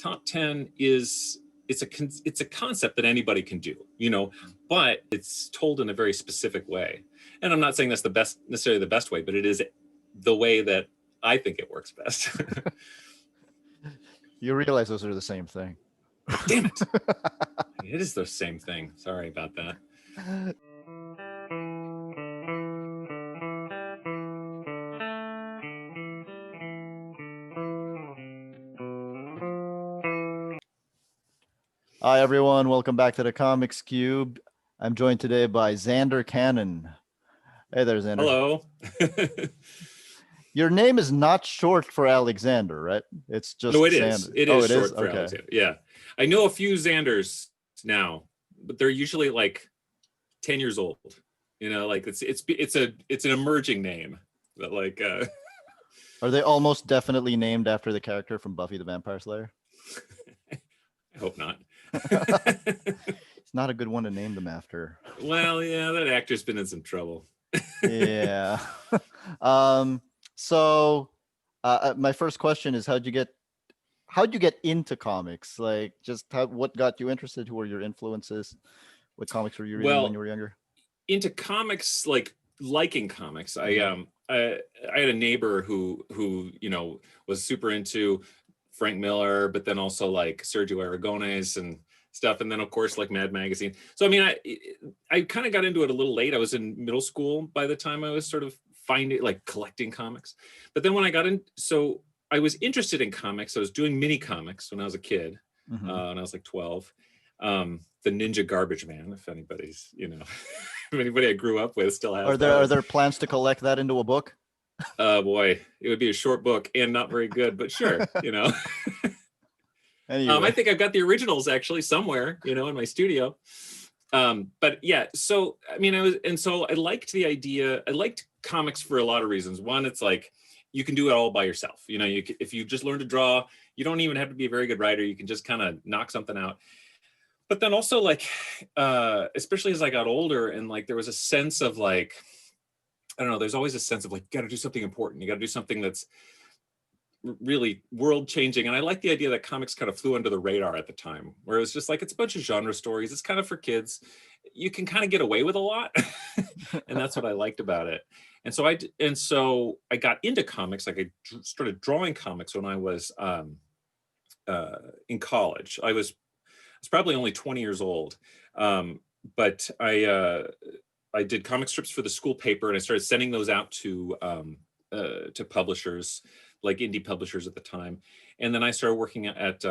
top 10 is it's a concept that anybody can do, but it's told in a very specific way. And I'm not saying that's necessarily the best way, but it is the way that I think it works best. You realize those are the same thing. Damn it. It is the same thing. Sorry about that. Hi, everyone. Welcome back to the Comics Cube. I'm joined today by Zander Cannon. Hey there, Zander. Hello. Your name is not short for Alexander, right? It's just No, it Zander. is. It is short for okay. Alexander. Yeah. I know a few Zanders now, but they're usually like 10 years old. Like it's an emerging name. But like Are they almost definitely named after the character from Buffy the Vampire Slayer? I hope not. It's not a good one to name them after. Well, yeah, that actor's been in some trouble. Yeah. So my first question is, how'd you get into comics? Like, just what got you interested? Who were your influences? What comics were you reading when you were younger? Into comics, liking comics. I had a neighbor who was super into Frank Miller, but then also like Sergio Aragones and stuff, and then of course like Mad Magazine. So I mean, I kind of got into it a little late. I was in middle school by the time I was sort of collecting comics. But then when I got in, so I was interested in comics. I was doing mini comics when I was a kid, when I was like 12. The Ninja Garbage Man, if anybody's, if anybody I grew up with still has. Are there plans to collect that into a book? Boy, it would be a short book and not very good, but sure, Anyway. I think I've got the originals actually somewhere, in my studio. But yeah, so I mean, I liked the idea. I liked comics for a lot of reasons. One, it's like you can do it all by yourself. If you just learn to draw, you don't even have to be a very good writer. You can just kind of knock something out. But then also especially as I got older, and there was a sense of I don't know, there's always a sense of you got to do something important. You got to do something that's really world changing. And I like the idea that comics kind of flew under the radar at the time, where it was just it's a bunch of genre stories. It's kind of for kids. You can kind of get away with a lot. And that's what I liked about it. And so I got into comics. I started drawing comics when I was in college. I was probably only 20 years old. But I did comic strips for the school paper, and I started sending those out to publishers, like indie publishers at the time. And then I started working at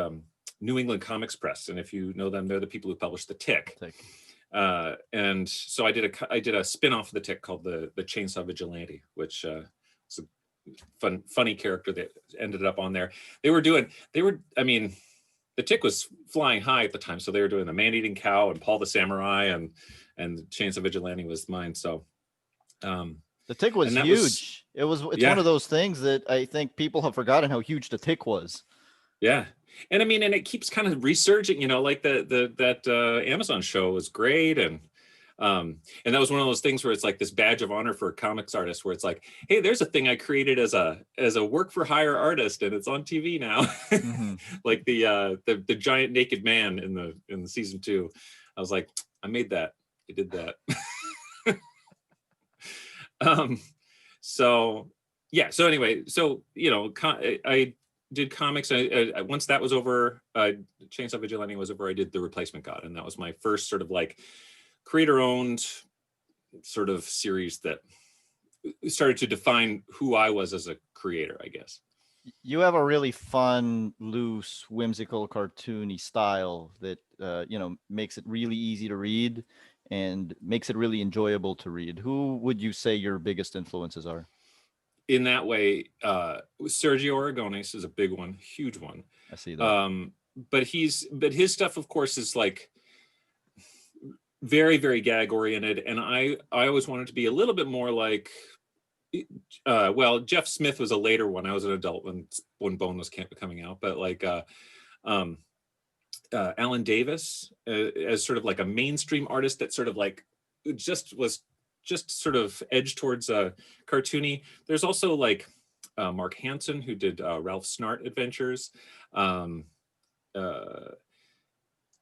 New England Comics Press. And if you know them, they're the people who publish The Tick. And so I did a spin-off of The Tick called the Chainsaw Vigilante, which was a funny character that ended up on there. I mean, The Tick was flying high at the time. So they were doing the Man-Eating Cow and Paul the Samurai, and Chainsaw Vigilante was mine. So The Tick was huge. It's one of those things that I think people have forgotten how huge The Tick was. Yeah. And I mean, and it keeps kind of resurging, like that Amazon show was great. And that was one of those things where it's like this badge of honor for a comics artist, where it's like, hey, there's a thing I created as a work for hire artist, and it's on TV now. Mm-hmm. Like the giant naked man in the season 2. I was like, I made that. I did that. So yeah. So anyway, I did comics. I once that was over, Chainsaw Vigilante was over, I did The Replacement God, and that was my first sort of creator-owned sort of series that started to define who I was as a creator, I guess. You have a really fun, loose, whimsical, cartoony style that makes it really easy to read and makes it really enjoyable to read. Who would you say your biggest influences are? In that way, Sergio Aragones is a big one, huge one. I see that. But his stuff, of course, is very, very gag oriented, and I always wanted to be a little bit more like. Jeff Smith was a later one. I was an adult when Bone was coming out, but Alan Davis as sort of a mainstream artist that sort of just sort of edged towards cartoony. There's also Mark Hansen, who did Ralph Snart Adventures.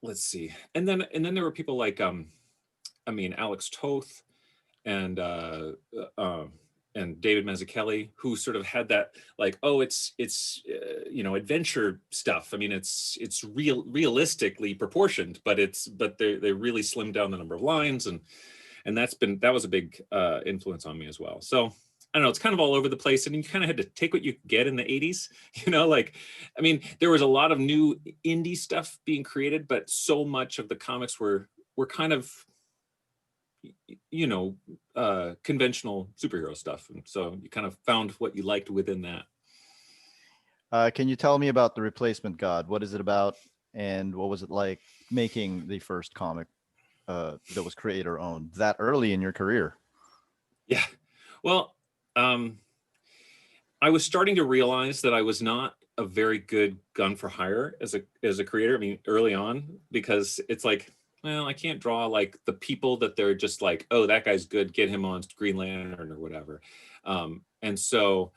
let's see. And then there were people like, Alex Toth and David Mazzucchelli, who sort of had that like, oh, it's adventure stuff. I mean, it's realistically proportioned, but they really slimmed down the number of lines, and that was a big influence on me as well. So I don't know, it's kind of all over the place, and you kind of had to take what you could get in the 80s, there was a lot of new indie stuff being created, but so much of the comics were kind of, conventional superhero stuff. And so you kind of found what you liked within that. Can you tell me about The Replacement God? What is it about? And what was it like making the first comic that was creator owned that early in your career? Yeah. Well, I was starting to realize that I was not a very good gun for hire as a creator. I mean, early on, because it's like, well, I can't draw like the people that they're just like, oh, that guy's good, get him on Green Lantern or whatever. And so,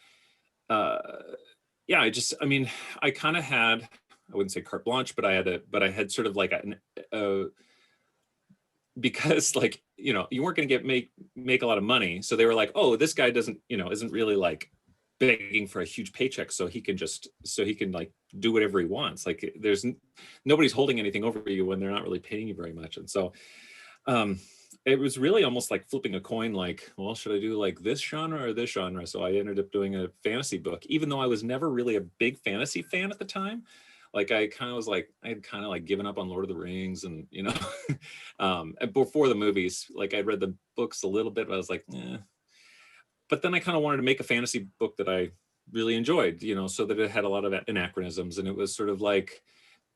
yeah, I kind of had, I wouldn't say carte blanche, but I had sort of like because like, you weren't going to make a lot of money. So they were like, oh, this guy isn't really like begging for a huge paycheck, so he can like do whatever he wants. Like nobody's holding anything over you when they're not really paying you very much. And so it was really almost like flipping a coin, like, well, should I do like this genre or this genre? So I ended up doing a fantasy book, even though I was never really a big fantasy fan at the time. Like I had kind of like given up on Lord of the Rings, and and before the movies, like I'd read the books a little bit, but I was like, eh. But then I kind of wanted to make a fantasy book that I really enjoyed, so that it had a lot of anachronisms, and it was sort of like,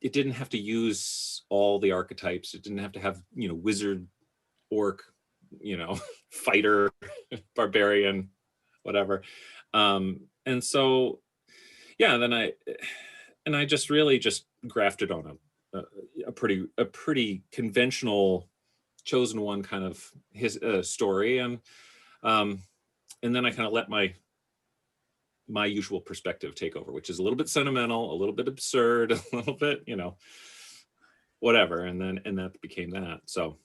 it didn't have to use all the archetypes. It didn't have to have, wizard, orc, fighter, barbarian, whatever. And so, yeah, then I just really just grafted on a pretty conventional chosen one kind of his story. And then I kind of let my usual perspective take over, which is a little bit sentimental, a little bit absurd, a little bit, whatever. And that became that. So,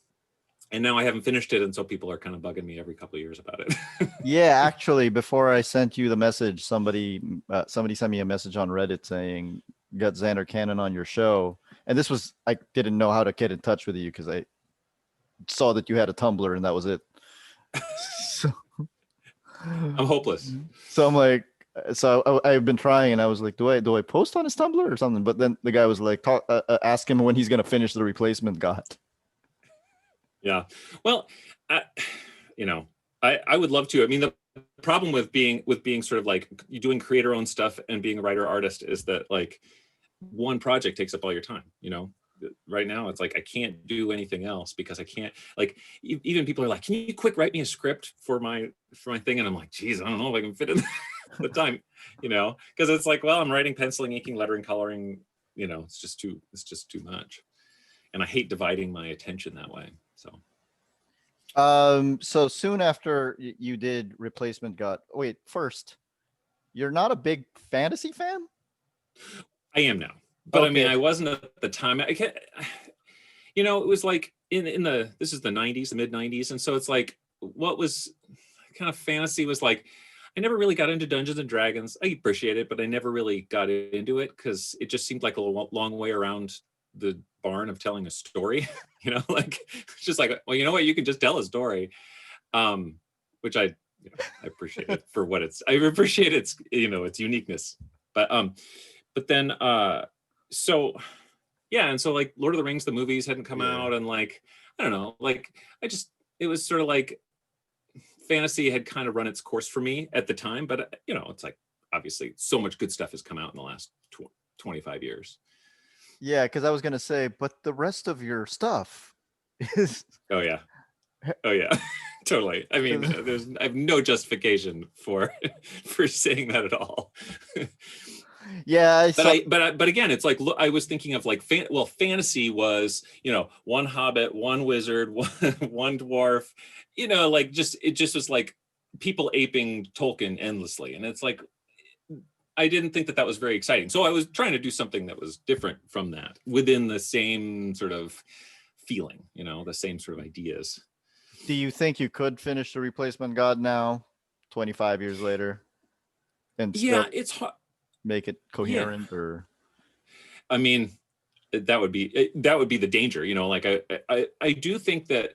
and now I haven't finished it. And so people are kind of bugging me every couple of years about it. Yeah, actually, before I sent you the message, somebody sent me a message on Reddit saying, got Zander Cannon on your show. And this was, I didn't know how to get in touch with you because I saw that you had a Tumblr and that was it. So I'm hopeless. So I'm like, I've been trying, and I was like, do I post on his Tumblr or something? But then the guy was like, ask him when he's going to finish The Replacement God. Yeah. Well, I would love to. I mean, the problem with being sort of like you doing creator owned stuff and being a writer artist is that like one project takes up all your time, Right now it's like I can't do anything else because I can't, like, even people are like, can you quick write me a script for my thing? And I'm like, geez, I don't know if I can fit in the time, because it's like, well, I'm writing, penciling, inking, lettering, coloring, it's just too much, and I hate dividing my attention that way. So soon after you did Replacement God, wait, first, you're not a big fantasy fan? I am now. But okay. I mean, I wasn't at the time. I can't, it was like this is the 90s, the mid 90s. And so it's like, what was kind of fantasy was like, I never really got into Dungeons and Dragons. I appreciate it, but I never really got into it because it just seemed like a long way around the barn of telling a story, like it's just like, well, you know what, you can just tell a story, which I appreciate it for what I appreciate its, its uniqueness. But then, so yeah, and so like Lord of the Rings, the movies hadn't come out, and like, I don't know, like it was sort of like fantasy had kind of run its course for me at the time, but it's like, obviously so much good stuff has come out in the last 25 years. Yeah, because I was going to say, but the rest of your stuff is... Oh, yeah. Totally. I mean, I have no justification for saying that at all. Yeah. But again, it's like, look, I was thinking of like, fantasy was, one hobbit, one wizard, one dwarf, like it just was like people aping Tolkien endlessly. And it's like, I didn't think that was very exciting. So I was trying to do something that was different from that, within the same sort of feeling, the same sort of ideas. Do you think you could finish The Replacement God now, 25 years later, and still it's hard, make it coherent? Or I mean, that would be the danger, like I do think that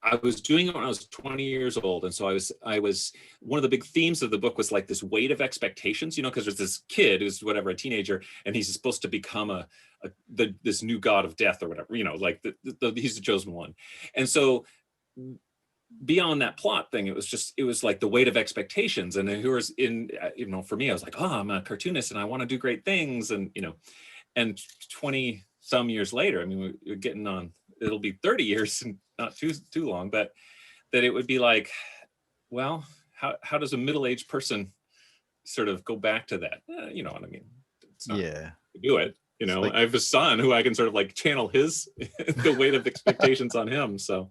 I was doing it when I was 20 years old. And so I was one of the big themes of the book was like this weight of expectations, because there's this kid who's a teenager, and he's supposed to become this new god of death or whatever, like he's the chosen one. And so beyond that plot thing, it was like the weight of expectations. And who was in, for me, I was like, oh, I'm a cartoonist and I want to do great things. And, and 20 some years later, I mean, we're getting on, it'll be 30 years and not too long, but that it would be like, well, how does a middle-aged person sort of go back to that? You know what I mean? It's not to do it. Like, I have a son who I can sort of like channel the weight of expectations on him. So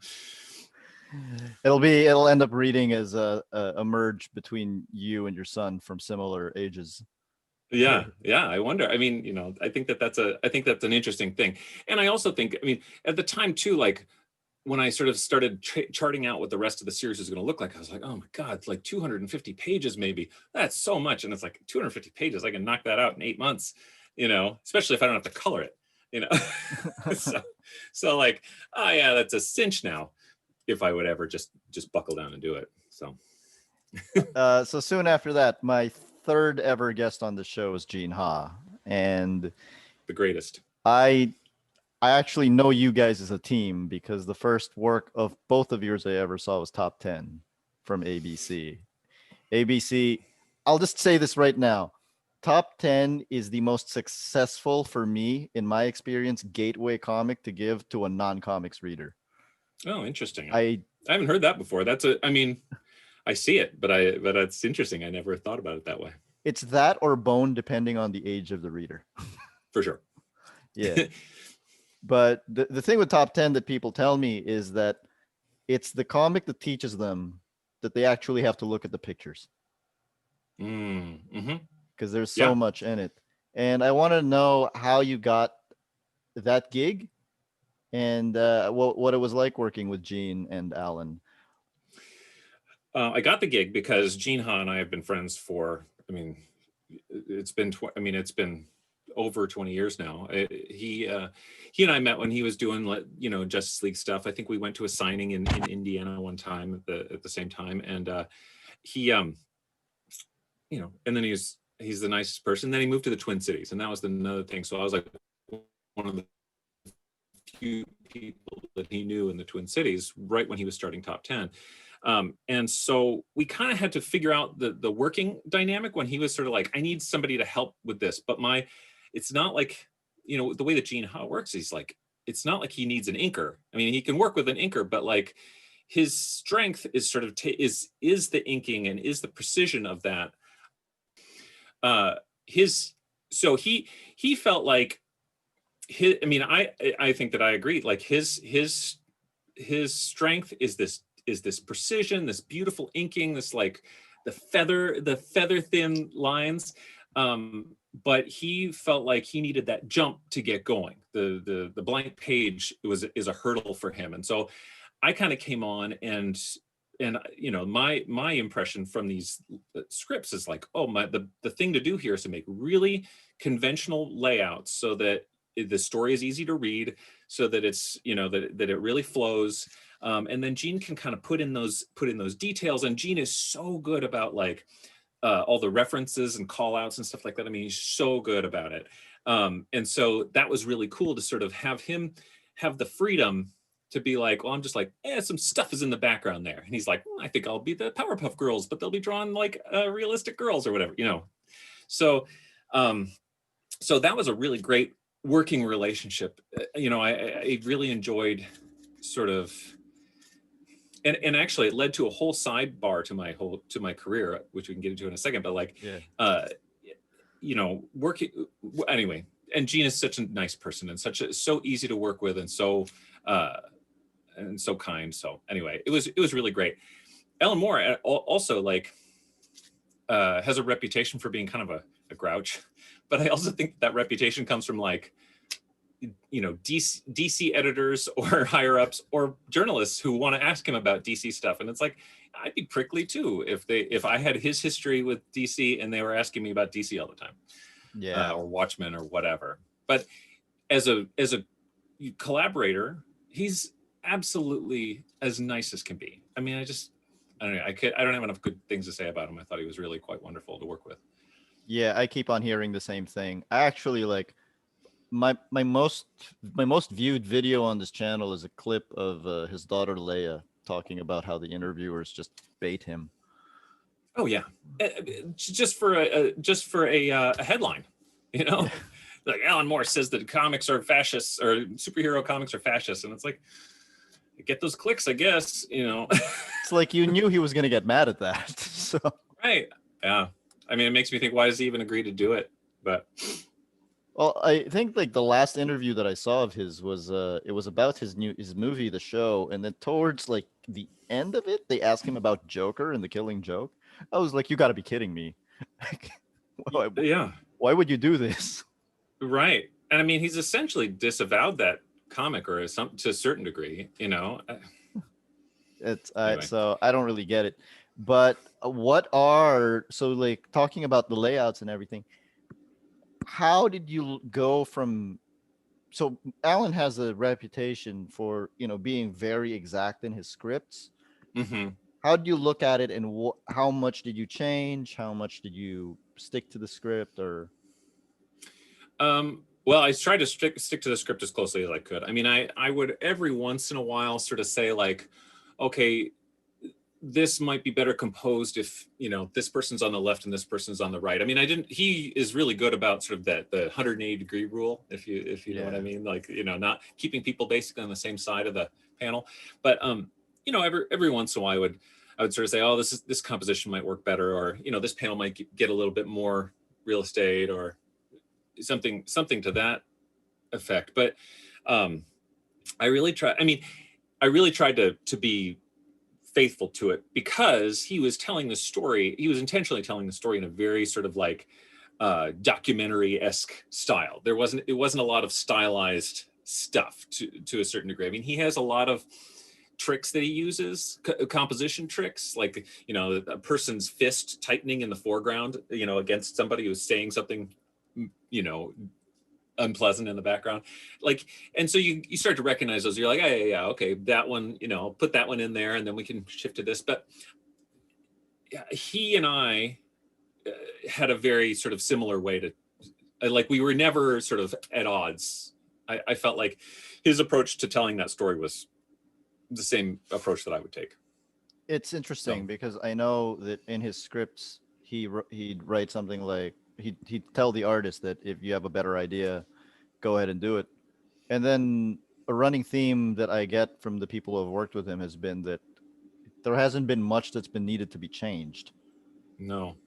it'll end up reading as a merge between you and your son from similar ages. Yeah. I wonder. I mean, I think that's an interesting thing. And I also think, I mean, at the time too, like when I sort of started charting out what the rest of the series was going to look like, I was like, oh my God, it's like 250 pages, maybe. That's so much. And it's like 250 pages. I can knock that out in 8 months, especially if I don't have to color it, so like, oh yeah, that's a cinch now if I would ever just buckle down and do it. So, so soon after that, my third ever guest on the show is Gene Ha, and the greatest. I actually know you guys as a team because the first work of both of yours I ever saw was Top 10 from ABC. ABC, I'll just say this right now. Top 10 is the most successful, for me, in my experience, gateway comic to give to a non-comics reader. Oh, interesting. I haven't heard that before. I see it, but that's interesting. I never thought about it that way. It's that or Bone, depending on the age of the reader. For sure. Yeah. But the thing with Top 10 that people tell me is that it's the comic that teaches them that they actually have to look at the pictures. Mm-hmm. Because there's so much in it. And I want to know how you got that gig and what it was like working with Gene and Alan. I got the gig because Gene Ha and I have been friends for, it's been over 20 years now. He and I met when he was doing, Justice League stuff. I think we went to a signing in Indiana one time at the same time. And he, and then he's the nicest person. Then he moved to the Twin Cities, and that was another thing. So I was like one of the few people that he knew in the Twin Cities right when he was starting Top 10. And so we kind of had to figure out the working dynamic when he was sort of like, I need somebody to help with this, but it's not like, the way that Gene Ha works, he's like, it's not like he needs an inker. I mean, he can work with an inker, but like his strength is sort of is the inking and is the precision of that. So he felt like I think that I agree. Like his strength is this precision, this beautiful inking, this like the feather thin lines. But he felt like he needed that jump to get going. The blank page is a hurdle for him. And so I kind of came on and my impression from these scripts is like, the thing to do here is to make really conventional layouts so that the story is easy to read, so that it's, that it really flows. And then Gene can kind of put in those details. And Gene is so good about like all the references and call outs and stuff like that. I mean, he's so good about it. And so that was really cool to sort of have him have the freedom to be like, well, I'm just like, some stuff is in the background there. And he's like, I think I'll be the Powerpuff Girls, but they'll be drawn like realistic girls or whatever, So, so that was a really great working relationship. I really enjoyed sort of, and actually it led to a whole sidebar to my career, which we can get into in a second, but like, working anyway. And Gene is such a nice person and so easy to work with and so kind. So anyway, it was really great. Alan Moore also like has a reputation for being kind of a a grouch, but I also think that reputation comes from like, you know, DC editors or higher ups or journalists who want to ask him about DC stuff. And it's like, I'd be prickly too if I had his history with DC and they were asking me about DC all the time. Yeah. Or Watchmen or whatever. But as a collaborator, he's absolutely as nice as can be. I mean, I don't know. I don't have enough good things to say about him. I thought he was really quite wonderful to work with. Yeah, I keep on hearing the same thing. I actually like my most viewed video on this channel is a clip of his daughter Leia talking about how the interviewers just bait him. Oh yeah, just for a headline, you know, like Alan Moore says that comics are fascists or superhero comics are fascists, and it's like, get those clicks, I guess, you know. It's like you knew he was going to get mad at that. So right, yeah. I mean, it makes me think, why does he even agree to do it? But well, I think like the last interview that I saw of his was it was about his movie, The Show, and then towards like the end of it, they asked him about Joker and The Killing Joke. I was like, you got to be kidding me. Yeah. Why would you do this? Right. And I mean, he's essentially disavowed that comic or to a certain degree, you know. It's Anyway. So I don't really get it. But so like talking about the layouts and everything, how did you go from, so Alan has a reputation for, you know, being very exact in his scripts. Mm-hmm. How did you look at it, and how much did you change? How much did you stick to the script? Or well, I tried to stick to the script as closely as I could. I mean, I would every once in a while sort of say like, okay, this might be better composed if, you know, this person's on the left and this person's on the right. I mean, he is really good about sort of the 180 degree rule, if you know what I mean, like, you know, not keeping people basically on the same side of the panel. But you know, every once in a while I would sort of say, oh, this composition might work better, or, you know, this panel might get a little bit more real estate, or something to that effect. But I really tried to be faithful to it, because he was telling the story. He was intentionally telling the story in a very sort of like documentary-esque style. It wasn't a lot of stylized stuff to a certain degree. I mean, he has a lot of tricks that he uses, composition tricks, like, you know, a person's fist tightening in the foreground, you know, against somebody who's saying something, you know, unpleasant in the background, like, and so you start to recognize those. You're like, hey, yeah, okay, that one, you know, put that one in there, and then we can shift to this. But yeah, he and I had a very sort of similar way to, like, we were never sort of at odds. I felt like his approach to telling that story was the same approach that I would take. It's interesting because I know that in his scripts he'd write something like, he'd tell the artist that if you have a better idea, go ahead and do it. And then a running theme that I get from the people who have worked with him has been that there hasn't been much that's been needed to be changed. No.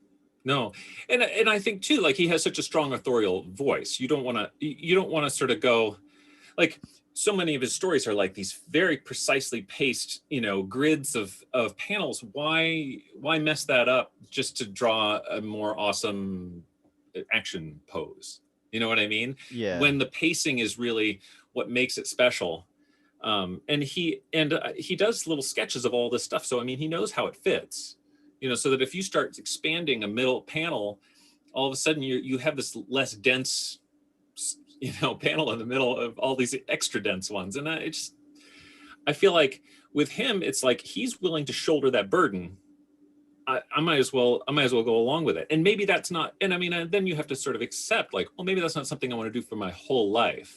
And I think too, like, he has such a strong authorial voice. You don't want to sort of go, like, so many of his stories are like these very precisely paced, you know, grids of panels. Why mess that up just to draw a more awesome action pose? You know what I mean? Yeah. When the pacing is really what makes it special. And he does little sketches of all this stuff. So, I mean, he knows how it fits, you know, so that if you start expanding a middle panel, all of a sudden you have this less dense, you know, panel in the middle of all these extra dense ones. And I feel like with him, it's like he's willing to shoulder that burden. I might as well go along with it. And maybe that's not, and I mean, then you have to sort of accept, like, well, maybe that's not something I want to do for my whole life.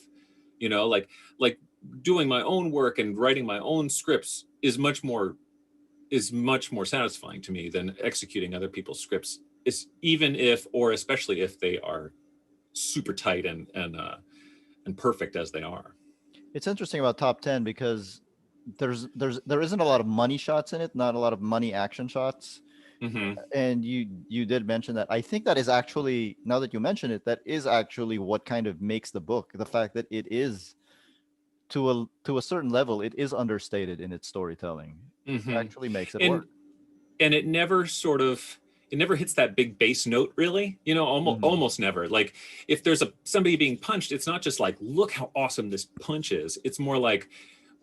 You know, like doing my own work and writing my own scripts is much more satisfying to me than executing other people's scripts, even if, or especially if they are super tight and perfect as they are. It's interesting about Top 10 because there isn't a lot of money shots in it, not a lot of money action shots. Mm-hmm. And you did mention that. I think that is actually, now that you mention it, that is actually what kind of makes the book. The fact that it is, to a certain level, it is understated in its storytelling. Mm-hmm. It actually makes it work. And it never sort of, it never hits that big bass note, really, you know, almost never. Like if there's somebody being punched, it's not just like, look how awesome this punch is. It's more like,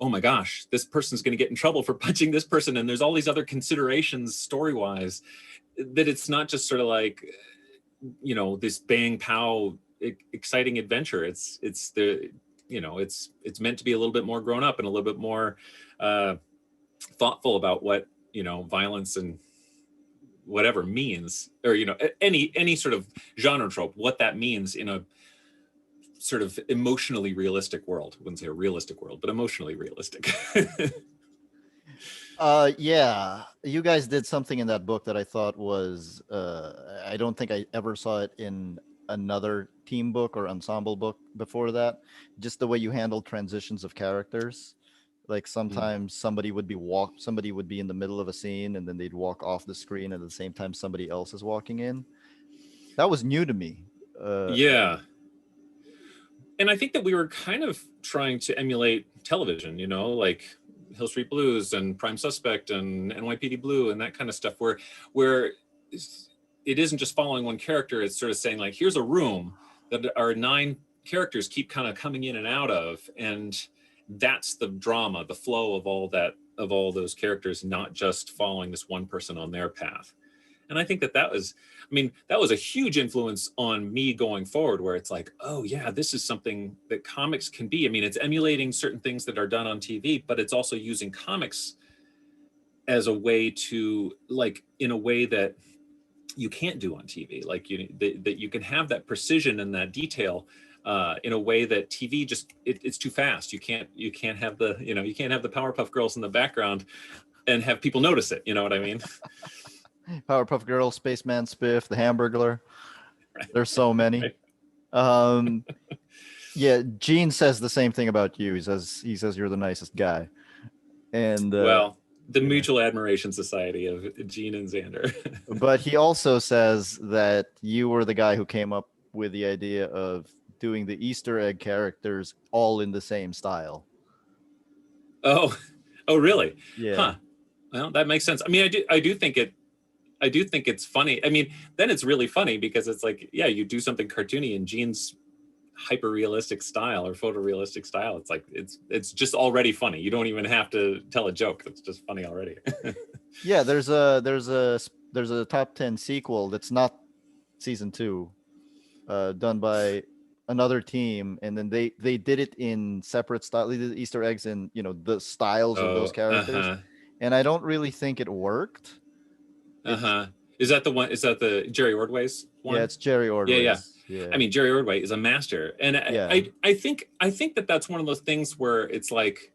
oh my gosh, this person's going to get in trouble for punching this person. And there's all these other considerations story-wise, that it's not just sort of like, you know, this bang pow exciting adventure. It's the, you know, it's meant to be a little bit more grown up and a little bit more thoughtful about what, you know, violence and whatever means, or, you know, any sort of genre trope, what that means in a sort of emotionally realistic world. I wouldn't say a realistic world, but emotionally realistic. Yeah, you guys did something in that book that I thought was, I don't think I ever saw it in another team book or ensemble book before that. Just the way you handled transitions of characters. Like sometimes somebody would be in the middle of a scene and then they'd walk off the screen at the same time somebody else is walking in. That was new to me. Yeah. And I think that we were kind of trying to emulate television, you know, like Hill Street Blues and Prime Suspect and NYPD Blue and that kind of stuff, where it isn't just following one character. It's sort of saying like, here's a room that our 9 characters keep kind of coming in and out of, and that's the drama, the flow of all those characters, not just following this one person on their path. And I think that was a huge influence on me going forward, where it's like, oh yeah, this is something that comics can be. I mean, it's emulating certain things that are done on TV, but it's also using comics as a way to, like, in a way that you can't do on TV. Like that you can have that precision and that detail in a way that TV just, it's too fast. You can't have the, you know, you can't have the Powerpuff Girls in the background and have people notice it. You know what I mean? Powerpuff Girls, Spaceman Spiff, the Hamburglar. Right. There's so many. Right. Yeah, Gene says the same thing about you. He says you're the nicest guy. And well, the Mutual Admiration Society of Gene and Zander. But he also says that you were the guy who came up with the idea of doing the Easter egg characters all in the same style. Oh, really? Yeah. Huh. Well, that makes sense. I mean, I do think it's funny. I mean, then it's really funny because it's like, yeah, you do something cartoony in Gene's hyper-realistic style or photorealistic style. It's like, it's just already funny. You don't even have to tell a joke. It's just funny already. Yeah, there's a top 10 sequel that's not season 2, done by another team, and then they did it in separate style. They did Easter eggs in, you know, the styles of those characters, and I don't really think it worked. Is that the one? Is that the Jerry Ordway's one? Yeah, it's Jerry Ordway's. Yeah. I mean, Jerry Ordway is a master, and I think that's one of those things where it's like,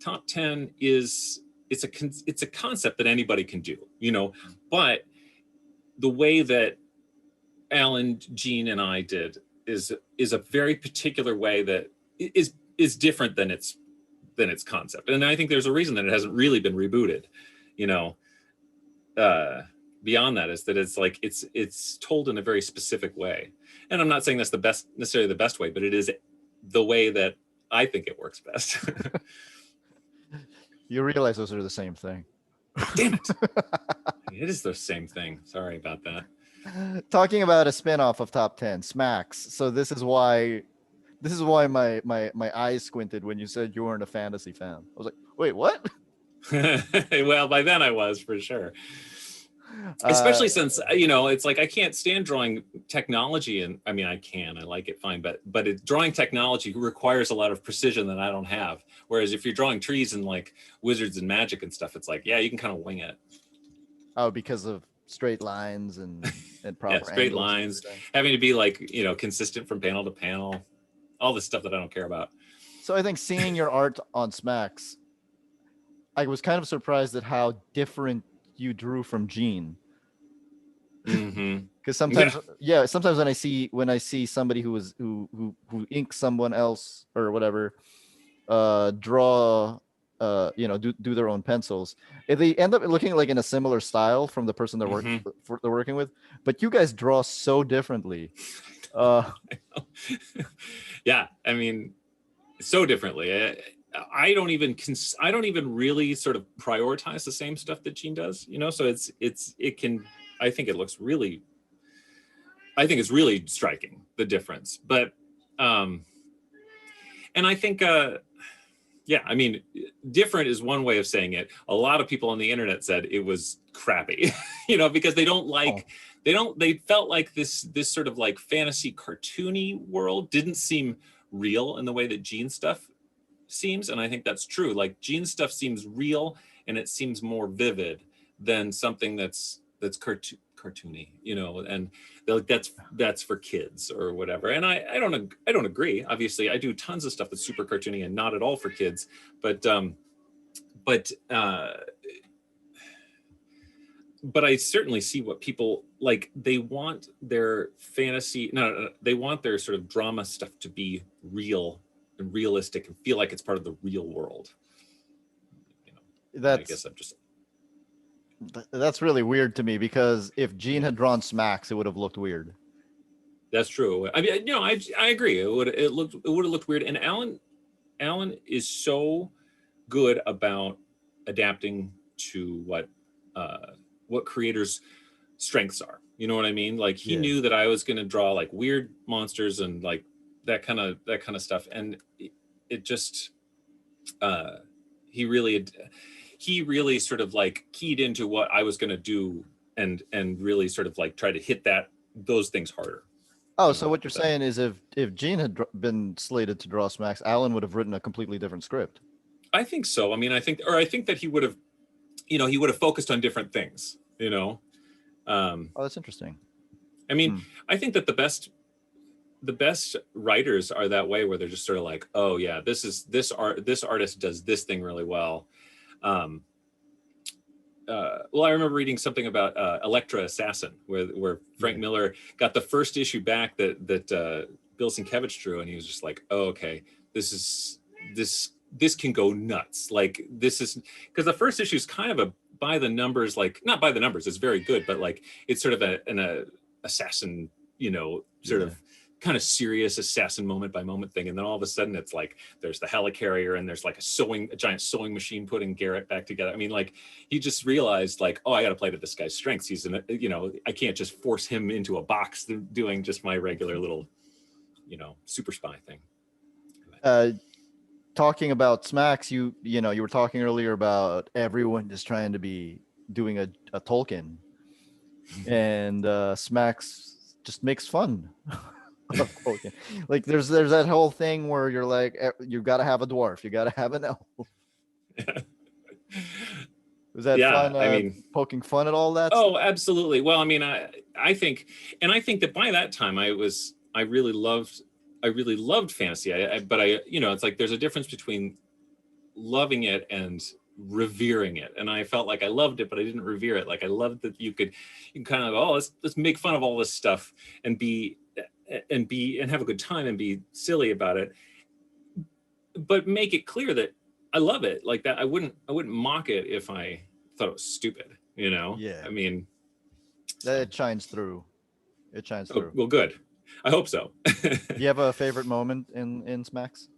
top 10 it's a concept that anybody can do, you know, but the way that Alan, Gene, and I did is a very particular way that is different than its concept, and I think there's a reason that it hasn't really been rebooted, you know. Beyond that is that it's like it's told in a very specific way, and I'm not saying that's necessarily the best way, but it is the way that I think it works best. You realize those are the same thing. Damn it. It is the same thing. Sorry about that. Talking about a spin-off of Top 10, Smacks. So this is why my eyes squinted when you said you weren't a fantasy fan. I was like, wait, what? Well, by then I was, for sure. Especially since, you know, it's like I can't stand drawing technology, and I mean I like it fine, but drawing technology requires a lot of precision that I don't have. Whereas if you're drawing trees and like wizards and magic and stuff, it's like, yeah, you can kind of wing it. Oh, because of straight lines and proper yeah, straight lines, having to be like, you know, consistent from panel to panel, all this stuff that I don't care about. So I think seeing your art on Smacks, I was kind of surprised at how different you drew from Gene. Because sometimes when I see somebody who inks someone else or whatever, draw, you know, do their own pencils, if they end up looking like in a similar style from the person they're working with, but you guys draw so differently. Yeah, I mean, so differently. I don't even really sort of prioritize the same stuff that Gene does, you know. So I think it looks really, I think it's really striking, the difference. But and I think yeah, I mean, different is one way of saying it. A lot of people on the internet said it was crappy, you know, because they don't like, they felt like this sort of like fantasy cartoony world didn't seem real in the way that Gene stuff seems. And I think that's true. Like Gene stuff seems real and it seems more vivid than something that's cartoony, you know, and they're like, that's for kids or whatever. And I don't agree. Obviously I do tons of stuff that's super cartoony and not at all for kids, but I certainly see what people like. They want their fantasy, no, they want their sort of drama stuff to be real and realistic and feel like it's part of the real world. You know, I guess I'm just. That's really weird to me, because if Gene had drawn Smacks, it would have looked weird. That's true. I mean, you know, I agree. It would have looked weird. And Alan is so good about adapting to what creators' strengths are. You know what I mean? Like he knew that I was going to draw like weird monsters and like that kind of stuff, and it just he really sort of like keyed into what I was going to do and really sort of like try to hit those things harder. Oh, so what you're saying is if Gene had been slated to draw Smacks, Alan would have written a completely different script. I think so. I mean, I think that he would have focused on different things, you know? Oh, that's interesting. I mean, I think that the best writers are that way, where they're just sort of like, oh yeah, this artist does this thing really well. Well, I remember reading something about Elektra Assassin, where Frank Miller got the first issue back that Bill Sienkiewicz drew, and he was just like, oh, okay, this can go nuts. Like this is, because the first issue is kind of a by the numbers, like not by the numbers, it's very good, but like it's sort of an assassin, you know, sort of kind of serious assassin moment by moment thing, and then all of a sudden it's like there's the helicarrier and there's like a giant sewing machine putting Garrett back together. I mean, like he just realized like, oh, I got to play to this guy's strengths. He's you know, I can't just force him into a box doing just my regular little, you know, super spy thing. Talking about Smacks, you were talking earlier about everyone just trying to be doing a Tolkien, and Smacks just makes fun. Like there's that whole thing where you're like, you got to have a dwarf, you got to have an elf. Was that fun? I mean, poking fun at all that stuff? Oh, absolutely. Well, I mean, I think that by that time I really loved fantasy. But you know, it's like there's a difference between loving it and revering it, and I felt like I loved it, but I didn't revere it. Like I loved that you can kind of, oh, let's make fun of all this stuff and have a good time and be silly about it, but make it clear that I love it. Like that, I wouldn't mock it if I thought it was stupid. You know? Yeah. I mean, it shines through. It shines through. Well, good. I hope so. Do you have a favorite moment in Smacks?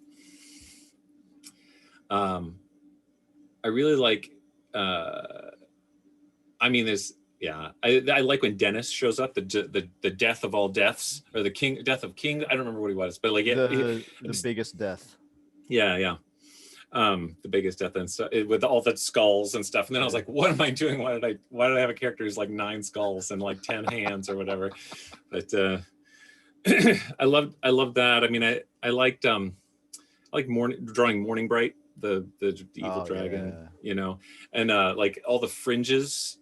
I really like. I mean, I like when Dennis shows up, the death of all deaths, or the death of King. I don't remember what he was, but like the biggest death. Yeah. The biggest death, and so with all the skulls and stuff. And then I was like, what am I doing? Why did I have a character who's like 9 skulls and like 10 hands or whatever? But I love that. I mean, I liked drawing Morning Bright, the evil dragon, you know, and like all the fringes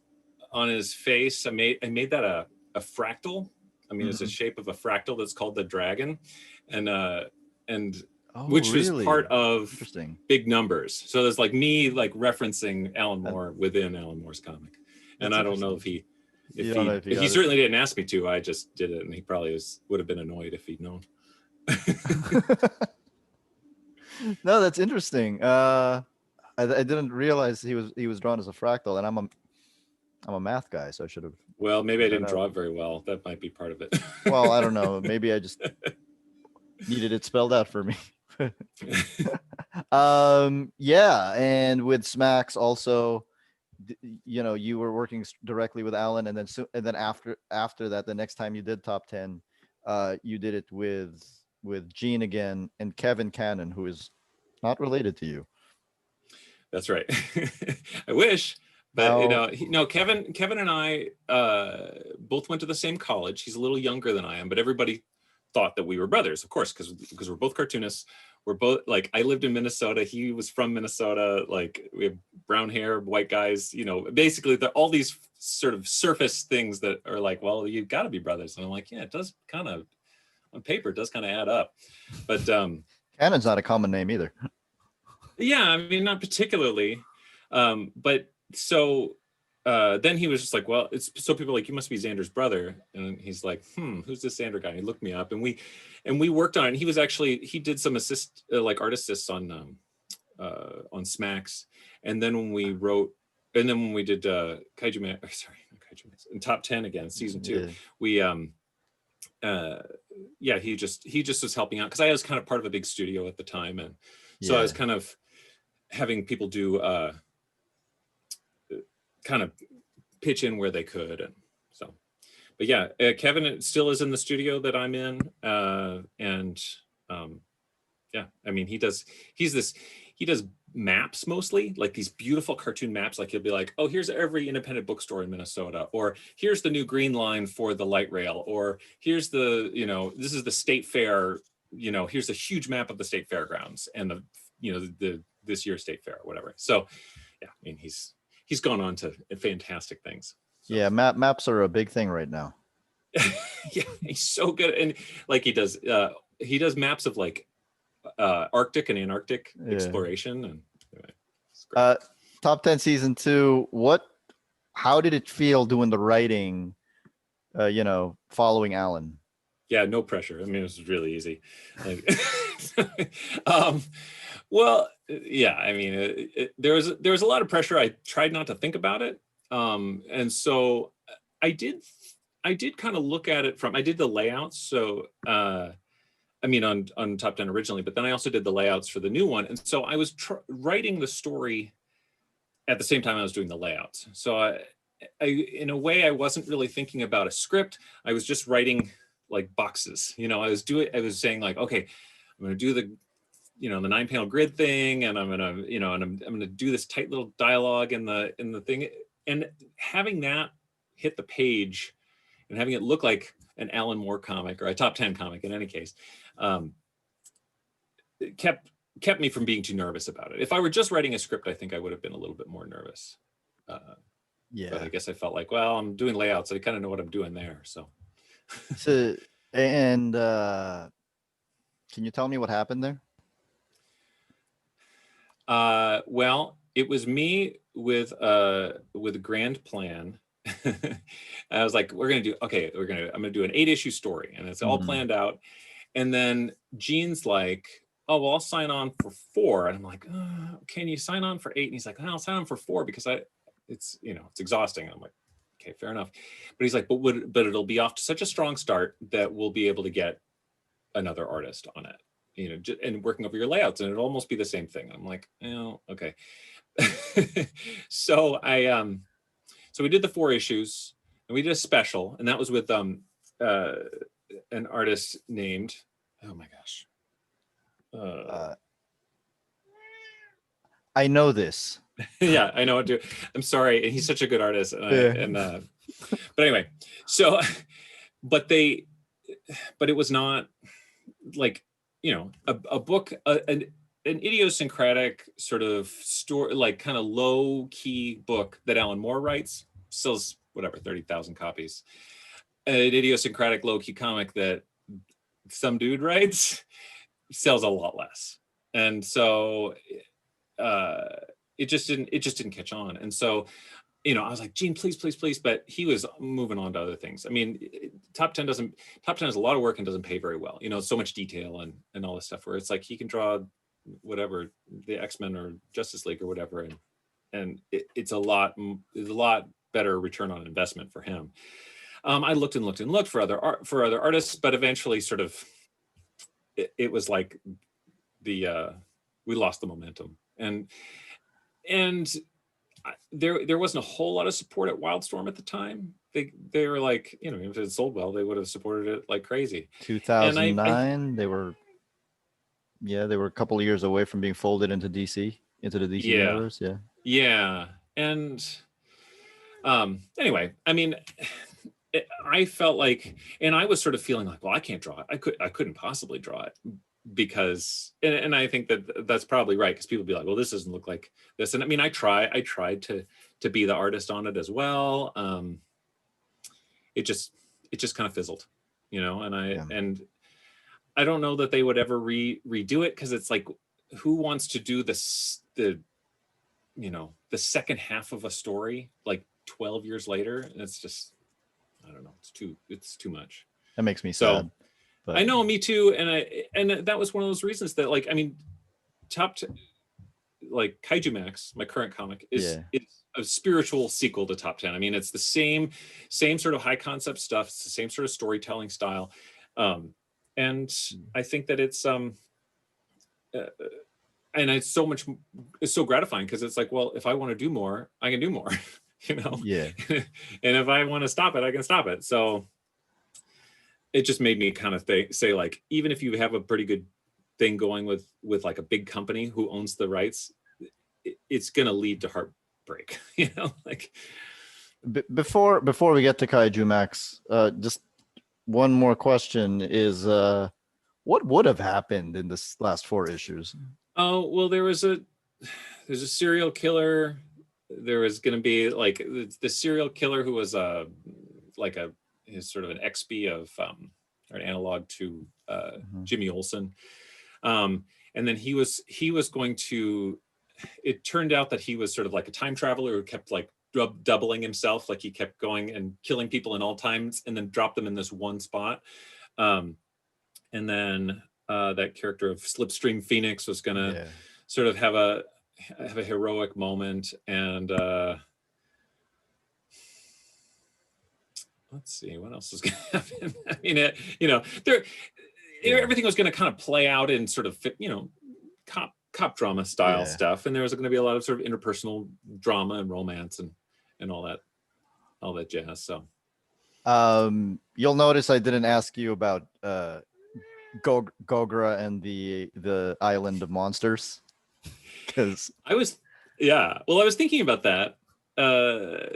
on his face. I made that a fractal. I mean, it's a shape of a fractal that's called the dragon, and which really? was part of Big Numbers. So there's like me like referencing Alan Moore within Alan Moore's comic, and I don't know if he certainly didn't ask me to. I just did it, and he probably would have been annoyed if he'd known. No, that's interesting. I didn't realize he was drawn as a fractal, and I'm a math guy, so I should have. Well, maybe I didn't draw it very well. That might be part of it. Well, I don't know. Maybe I just needed it spelled out for me. Yeah, and with Smacks also, you were working directly with Alan, and then after that, the next time you did top 10, you did it with Gene again and Kevin Cannon, who is not related to you. That's right. I wish, but Kevin and I both went to the same college. He's a little younger than I am, but everybody thought that we were brothers, of course, because we're both cartoonists. We're both like, I lived in Minnesota. He was from Minnesota. Like, we have brown hair, white guys, basically all these sort of surface things that are like, well, you've got to be brothers. And I'm like, yeah, it does kind of, on paper, it does kind of add up. But Cannon's not a common name either. Yeah, I mean, not particularly. But so then he was just like, well, so people are like, you must be Zander's brother. And he's like, who's this Zander guy? And he looked me up, and we worked on it. And he did some art assists on Smacks. And then when we did Kaijumax, sorry, not Kaijumax, in Top 10 again, season 2, we he just was helping out, because I was kind of part of a big studio at the time, and so I was kind of having people do kind of pitch in where they could. And so, but yeah, Kevin still is in the studio that I'm in. I mean, he does maps mostly, like these beautiful cartoon maps. Like, he'll be like, oh, here's every independent bookstore in Minnesota, or here's the new green line for the light rail, or here's the, this is the state fair, here's a huge map of the state fairgrounds and the this year's state fair or whatever. So yeah, I mean, he's gone on to fantastic things. So. Yeah, maps are a big thing right now. Yeah, he's so good. And like, he does maps of like Arctic and Antarctic exploration. And anyway, Top 10 season 2, how did it feel doing the writing, following Alan? Yeah, no pressure. I mean, it was really easy. Like, well, yeah, I mean, there was a lot of pressure. I tried not to think about it. And so I did kind of look at it I did the layouts. So, I mean, on Top 10 originally, but then I also did the layouts for the new one. And so I was writing the story at the same time I was doing the layouts. So I, in a way, I wasn't really thinking about a script. I was just writing like boxes. I was saying like, okay, I'm going to do the 9-panel grid thing, and I'm gonna do this tight little dialogue in the thing, and having that hit the page and having it look like an Alan Moore comic or a Top 10 comic in any case, it kept me from being too nervous about it. If I were just writing a script, I think I would have been a little bit more nervous. But I guess I felt like, well, I'm doing layouts, I kind of know what I'm doing there. So and can you tell me what happened there? Well, it was me with a grand plan. I was like, I'm gonna do an 8-issue story, and it's all planned out. And then Gene's like, oh, well, I'll sign on for 4. And I'm like, can you sign on for 8? And he's like, I'll sign on for 4 because it's exhausting. And I'm like, okay, fair enough. But he's like, but it'll be off to such a strong start that we'll be able to get another artist on it, and working over your layouts, and it'll almost be the same thing. I'm like, okay. So so we did the 4 issues, and we did a special, and that was with an artist named, oh my gosh. I know this. Yeah, I know it too. I'm sorry. And he's such a good artist. But anyway, so, but it was not like, a book, an idiosyncratic sort of story, like kind of low key book that Alan Moore writes, sells whatever, 30,000 copies. An idiosyncratic low key comic that some dude writes sells a lot less. And so it just didn't catch on. And so, I was like, Gene, please, please, please. But he was moving on to other things. I mean, Top 10 is a lot of work and doesn't pay very well. So much detail and all this stuff, where it's like he can draw whatever, the X-Men or Justice League or whatever, and it's a lot better return on investment for him. I looked and looked and looked for other artists, but eventually sort of it was like we lost the momentum. And there wasn't a whole lot of support at Wildstorm at the time. They were like, you know, if it sold well, they would have supported it like crazy. 2009, they were a couple of years away from being folded into the DC universe. Yeah. And anyway, I mean, I felt like, and I was sort of feeling like, well, I can't draw it. I couldn't possibly draw it, because, and I think that's probably right, because people be like, well, this doesn't look like this. And I mean, I tried to be the artist on it as well. It just kind of fizzled, you know, and I don't know that they would ever redo it, because it's like, who wants to do the second half of a story like 12 years later? And it's just, I don't know, it's too much. That makes me sad. But I know, me too. And that was one of those reasons that, like, I mean, like Kaijumax, my current comic, is a spiritual sequel to Top 10. I mean, it's the same sort of high concept stuff. It's the same sort of storytelling style. And I think that it's and it's so gratifying, because it's like, well, if I want to do more, I can do more, you know? Yeah. And if I want to stop it, I can stop it. So it just made me kind of say, like, even if you have a pretty good thing going with like a big company who owns the rights, it's going to lead to heartbreak, you know? Like, before we get to Kaijumax, just one more question is, what would have happened in this last 4 issues? Oh, well, there's a serial killer. There was going to be, like, the serial killer who was is sort of an XP of or an analog to Jimmy Olsen. And then he was going to, it turned out that he was sort of like a time traveler who kept like doubling himself. Like, he kept going and killing people in all times and then dropped them in this one spot. And then that character of Slipstream Phoenix was going to sort of have a heroic moment. And let's see what else is going to happen. I mean, everything was going to kind of play out in sort of, you know, cop drama style stuff, and there was going to be a lot of sort of interpersonal drama and romance and all that jazz. So you'll notice I didn't ask you about Gogra and the Island of Monsters, because I was thinking about that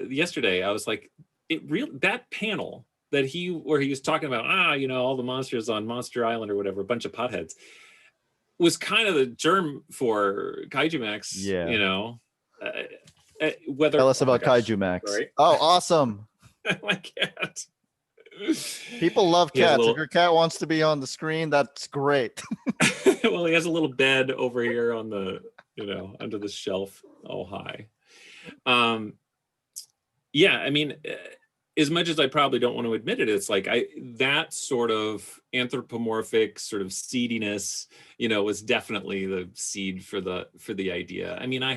yesterday. I was like, that panel where he was talking about, you know, all the monsters on Monster Island or whatever, a bunch of potheads, was kind of the germ for Kaijumax. You know, tell us about Kaijumax. Right? Oh, awesome. My cat. People love cats. If your cat wants to be on the screen, that's great. Well, he has a little bed over here on the, you know, under the shelf, all high. Yeah, I mean, as much as I probably don't want to admit it, it's like that sort of anthropomorphic sort of seediness, you know, was definitely the seed for the idea. I mean, I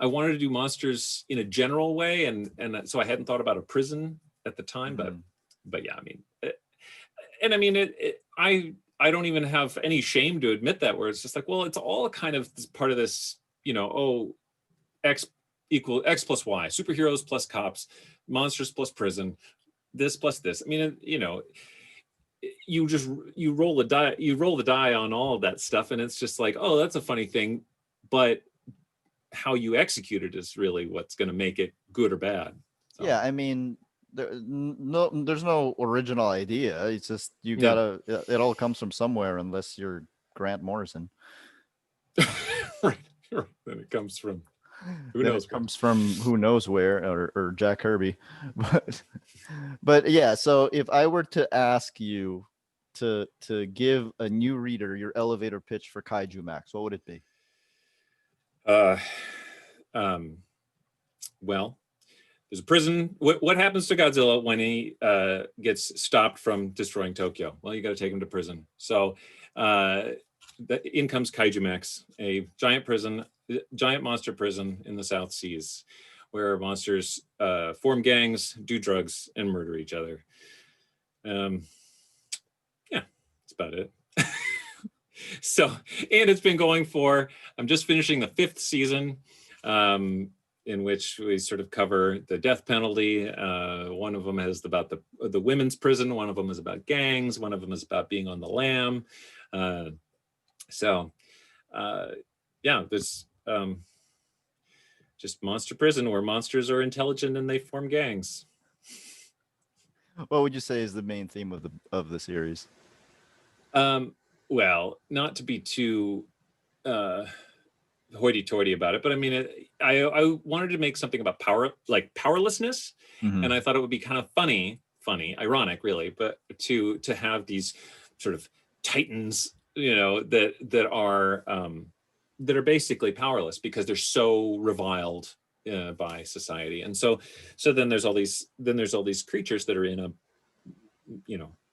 wanted to do monsters in a general way, and so I hadn't thought about a prison at the time, but yeah, I mean, I don't even have any shame to admit that, where it's just like, well, it's all kind of part of this, you know, X equal X plus Y, superheroes plus cops, monsters plus prison, this plus this. I mean, you know, you roll the die on all of that stuff, and it's just like, oh, that's a funny thing, but how you execute it is really what's going to make it good or bad. So. Yeah, I mean, there's no original idea. It's just it all comes from somewhere, unless you're Grant Morrison. Right. Then it comes from who knows. It comes from who knows where, or Jack Kirby. But yeah, so if I were to ask you to give a new reader your elevator pitch for Kaijumax, what would it be? Well, there's a prison. What happens to Godzilla when he gets stopped from destroying Tokyo? Well, you got to take him to prison. So in comes Kaijumax, a giant monster prison in the South Seas, where monsters form gangs, do drugs, and murder each other. Yeah, that's about it. So, and it's been going I'm just finishing the 5th season. in which we sort of cover the death penalty. One of them is about the women's prison. One of them is about gangs. One of them is about being on the lam. Yeah, there's just monster prison where monsters are intelligent and they form gangs. What would you say is the main theme of the series? Well, not to be too hoity-toity about it, but I mean, I wanted to make something about powerlessness, and I thought it would be kind of funny, ironic, really, but to have these sort of titans, that are basically powerless because they're so reviled by society, and so then there's all these creatures that are in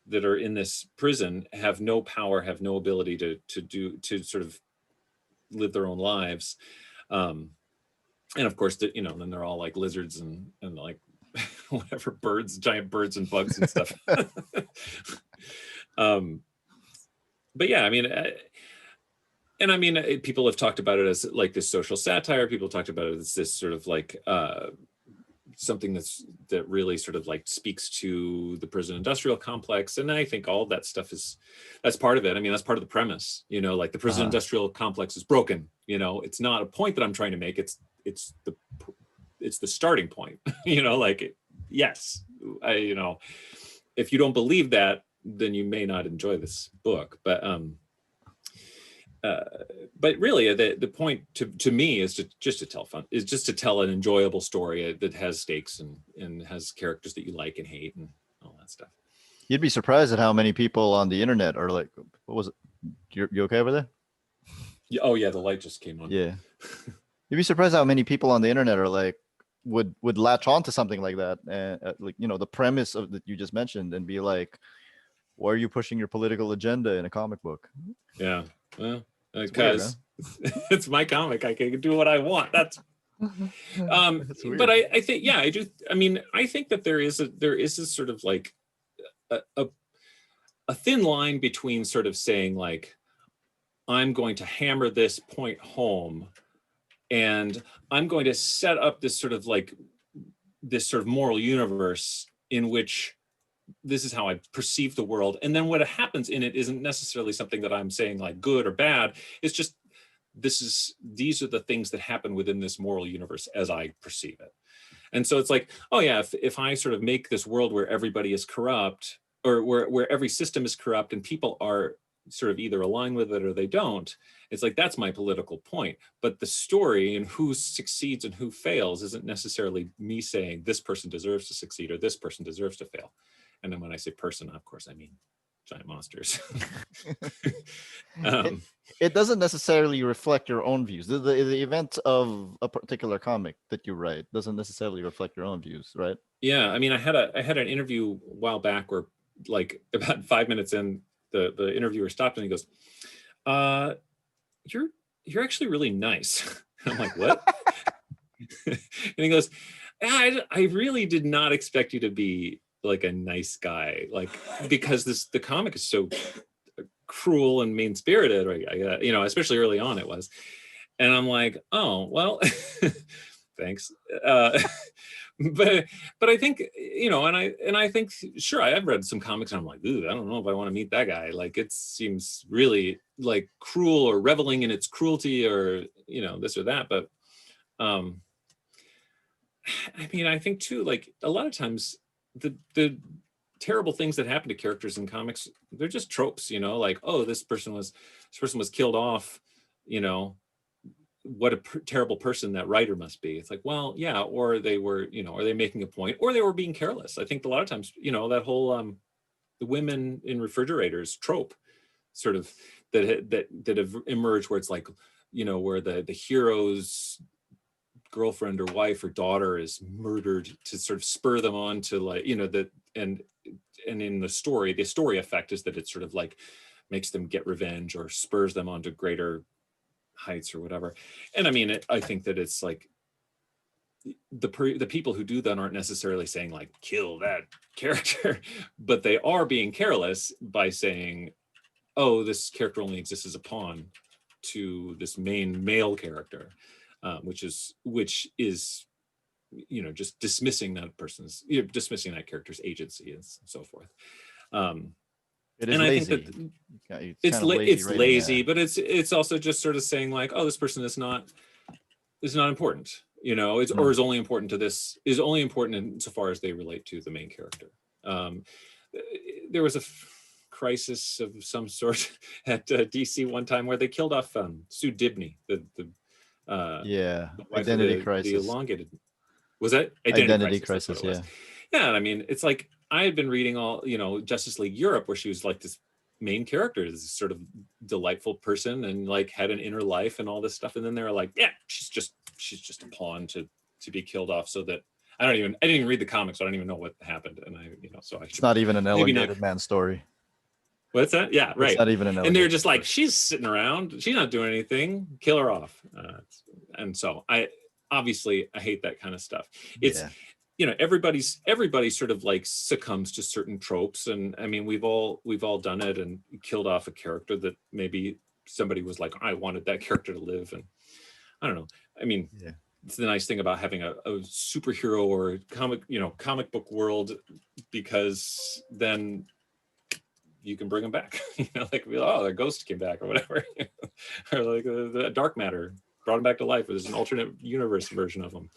that are in this prison, have no power, have no ability to sort of live their own lives, and of course then they're all like lizards and like whatever giant birds and bugs and stuff. But yeah, I mean, people have talked about it as like this social satire. People talked about it as this sort of like something that really sort of like speaks to the prison industrial complex, and I think all of that stuff that's part of it. I mean, that's part of the premise, like the prison industrial complex is broken. It's not a point that I'm trying to make. It's the starting point. Like, yes, if you don't believe that, then you may not enjoy this book. But really, the point to me is just to tell an enjoyable story that has stakes and has characters that you like and hate and all that stuff. You'd be surprised at how many people on the internet are like, what was it? You okay over there? Oh yeah, the light just came on. Yeah. You'd be surprised how many people on the internet are like, would latch on to something like that, and like, the premise of that you just mentioned, and be like, why are you pushing your political agenda in a comic book? Yeah, well, because it's my comic. I can do what I want. That's but I think, yeah, I do. I mean, I think that there is a sort of like a thin line between sort of saying like, I'm going to hammer this point home, and I'm going to set up this sort of moral universe in which this is how I perceive the world. And then what happens in it isn't necessarily something that I'm saying like good or bad. It's just, these are the things that happen within this moral universe as I perceive it. And so it's like, oh yeah, if I sort of make this world where everybody is corrupt, or where every system is corrupt and people are sort of either align with it or they don't, it's like, that's my political point. But the story and who succeeds and who fails isn't necessarily me saying this person deserves to succeed or this person deserves to fail. And then when I say person, of course, I mean giant monsters. It doesn't necessarily reflect your own views. The event of a particular comic that you write doesn't necessarily reflect your own views, right? Yeah, I mean, I had an interview a while back where, like, about 5 minutes in, the interviewer stopped and he goes, "You're actually really nice." I'm like, "What?" And he goes, I really did not expect you to be like a nice guy, like, because the comic is so cruel and mean-spirited, right? Especially early on it was. And I'm like, oh, well, thanks. But I think, and I think, sure, I've read some comics and I'm like, ooh, I don't know if I want to meet that guy. Like, it seems really like cruel or reveling in its cruelty, or, this or that. But I mean, I think too, like, a lot of times the terrible things that happen to characters in comics, they're just tropes, like, oh, this person was killed off, what a terrible person that writer must be. It's like, well, yeah, or they were, are they making a point, or they were being careless. I think a lot of times, that whole the women in refrigerators trope, sort of, that have emerged, where it's like, where the hero's girlfriend or wife or daughter is murdered to sort of spur them on to, like, and in the story effect is that it sort of like makes them get revenge or spurs them on to greater heights or whatever. And I mean, I think that it's like the people who do that aren't necessarily saying like, kill that character, but they are being careless by saying, oh, this character only exists as a pawn to this main male character. which is just dismissing that person's, dismissing that character's agency and so forth. It is and lazy. I think that it's lazy, but it's also just sort of saying like, oh, this person is not important, or is only important to this, is only important insofar as they relate to the main character. There was a crisis of some sort at DC one time where they killed off Sue Dibney, the Identity Crisis. The elongated, was that Identity Crisis? Yeah. Yeah, I mean, it's like I had been reading all, Justice League Europe, where she was like this main character, this sort of delightful person, and like had an inner life and all this stuff, and then they were like, yeah, she's just a pawn to be killed off, so that I didn't even read the comics, so I don't even know what happened, and it's not even an Elongated Man story. What's that? Yeah, right. It's not even an and they're just like, she's sitting around, she's not doing anything, kill her off. And so I hate that kind of stuff. It's everybody's sort of like succumbs to certain tropes, and I mean we've all done it and killed off a character that maybe somebody was like, I wanted that character to live, and I don't know. I mean, it's the nice thing about having a superhero or comic book world, because then you can bring them back. Like, oh, their ghost came back or whatever, or like the dark matter brought him back to life. There's an alternate universe version of them.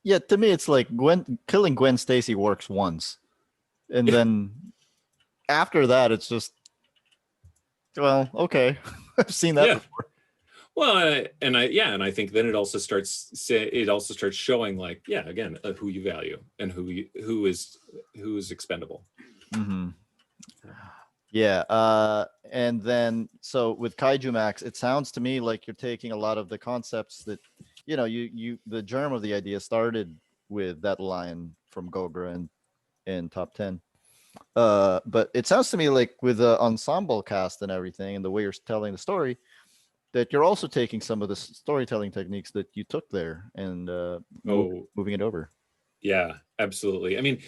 Yeah, to me, it's like killing Gwen Stacy works once, and then after that, it's just, well, okay, I've seen that before. Well, and I think then it also starts showing like, again, who you value and who is expendable. Mm-hmm. Yeah, and then so with Kaijumax, it sounds to me like you're taking a lot of the concepts that you the germ of the idea started with that line from Gogra and Top 10. But it sounds to me like with the ensemble cast and everything, and the way you're telling the story, that you're also taking some of the storytelling techniques that you took there and moving it over. Yeah, absolutely. I mean,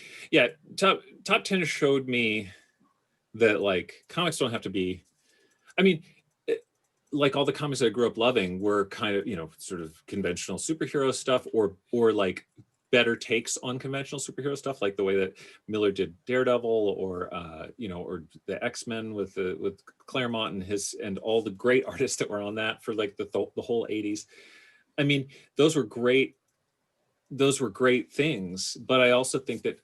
Top 10 showed me that like comics don't have to be, I mean, like all the comics I grew up loving were kind of, sort of conventional superhero stuff, or like better takes on conventional superhero stuff, like the way that Miller did Daredevil, or or the X-Men with Claremont and all the great artists that were on that for like the whole 80s. I mean, those were great things, but I also think that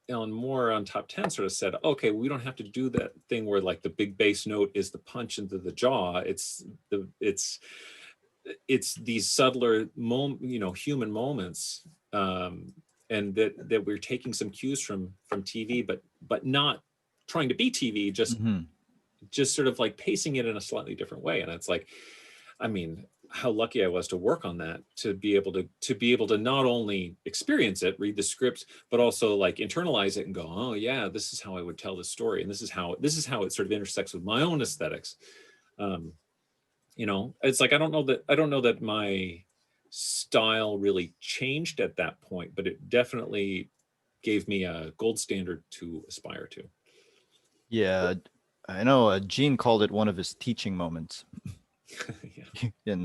Alan Moore on Top 10 sort of said, okay, we don't have to do that thing where like the big bass note is the punch into the jaw. It's these subtler human moments, and that we're taking some cues from TV, but not trying to be TV, just sort of like pacing it in a slightly different way. And it's like, I mean, how lucky I was to work on that, to be able to not only experience it, read the script, but also like internalize it and go, oh yeah, this is how I would tell this story, and this is how it sort of intersects with my own aesthetics. It's like I don't know that my style really changed at that point, but it definitely gave me a gold standard to aspire to. Yeah, I know Gene called it one of his teaching moments. in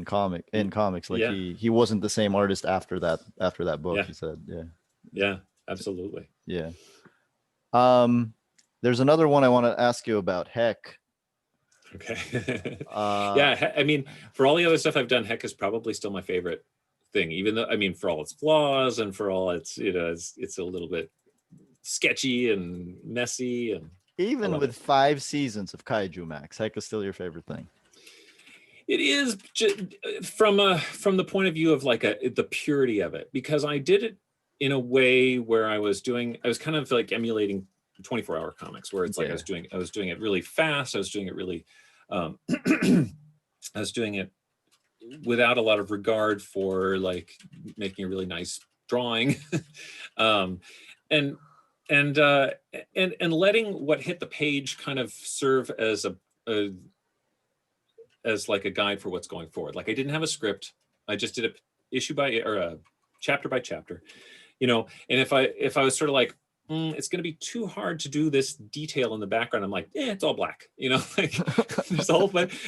comics, like he wasn't the same artist after that book. He said, absolutely. There's another one I want to ask you about, Heck. Okay. I mean, for all the other stuff I've done, Heck is probably still my favorite thing, even though, I mean, for all its flaws and for all its, it's a little bit sketchy and messy, and even with 5 seasons of Kaijumax, Heck is still your favorite thing. It is from the point of view of like the purity of it, because I did it in a way where I was kind of like emulating 24-hour comics, where it's like I was doing it really fast. I was doing it really, I was doing it without a lot of regard for like making a really nice drawing, and letting what hit the page kind of serve as as like a guide for what's going forward. Like I didn't have a script. I just did a chapter by chapter, and if I was sort of like, it's going to be too hard to do this detail in the background. I'm like, yeah, it's all black, you know, like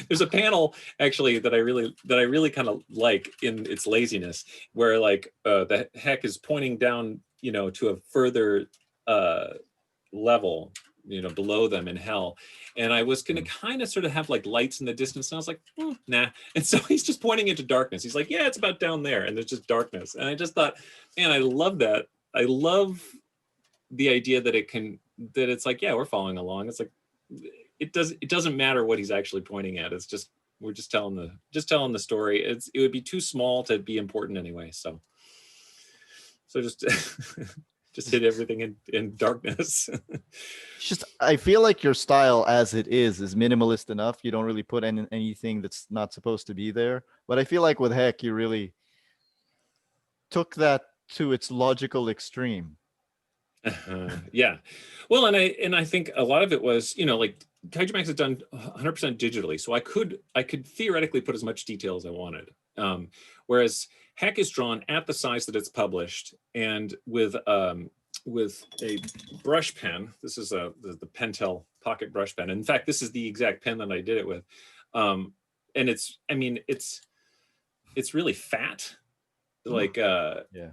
there's a panel actually that I really kind of like in its laziness, where like the heck is pointing down, you know, to a further level, you know, below them in hell. And I was going to kind of sort of have like lights in the distance. And I was like, nah. And so he's just pointing into darkness. He's like, yeah, it's about down there. And there's just darkness. And I just thought, man, I love that. I love the idea that it's like, yeah, we're following along. It's like, it doesn't matter what he's actually pointing at. It's just, we're just telling the story. It would be too small to be important anyway. So just, just hit everything in darkness. Just, I feel like your style as it is minimalist enough. You don't really put anything that's not supposed to be there. But I feel like with Heck, you really took that to its logical extreme. Yeah. Well, and I think a lot of it was, you know, like Kaijumax is done 100% digitally. So I could theoretically put as much detail as I wanted. Whereas Heck is drawn at the size that it's published, and with a brush pen. This is the Pentel pocket brush pen. In fact, this is the exact pen that I did it with. And it's really fat. Like, yeah.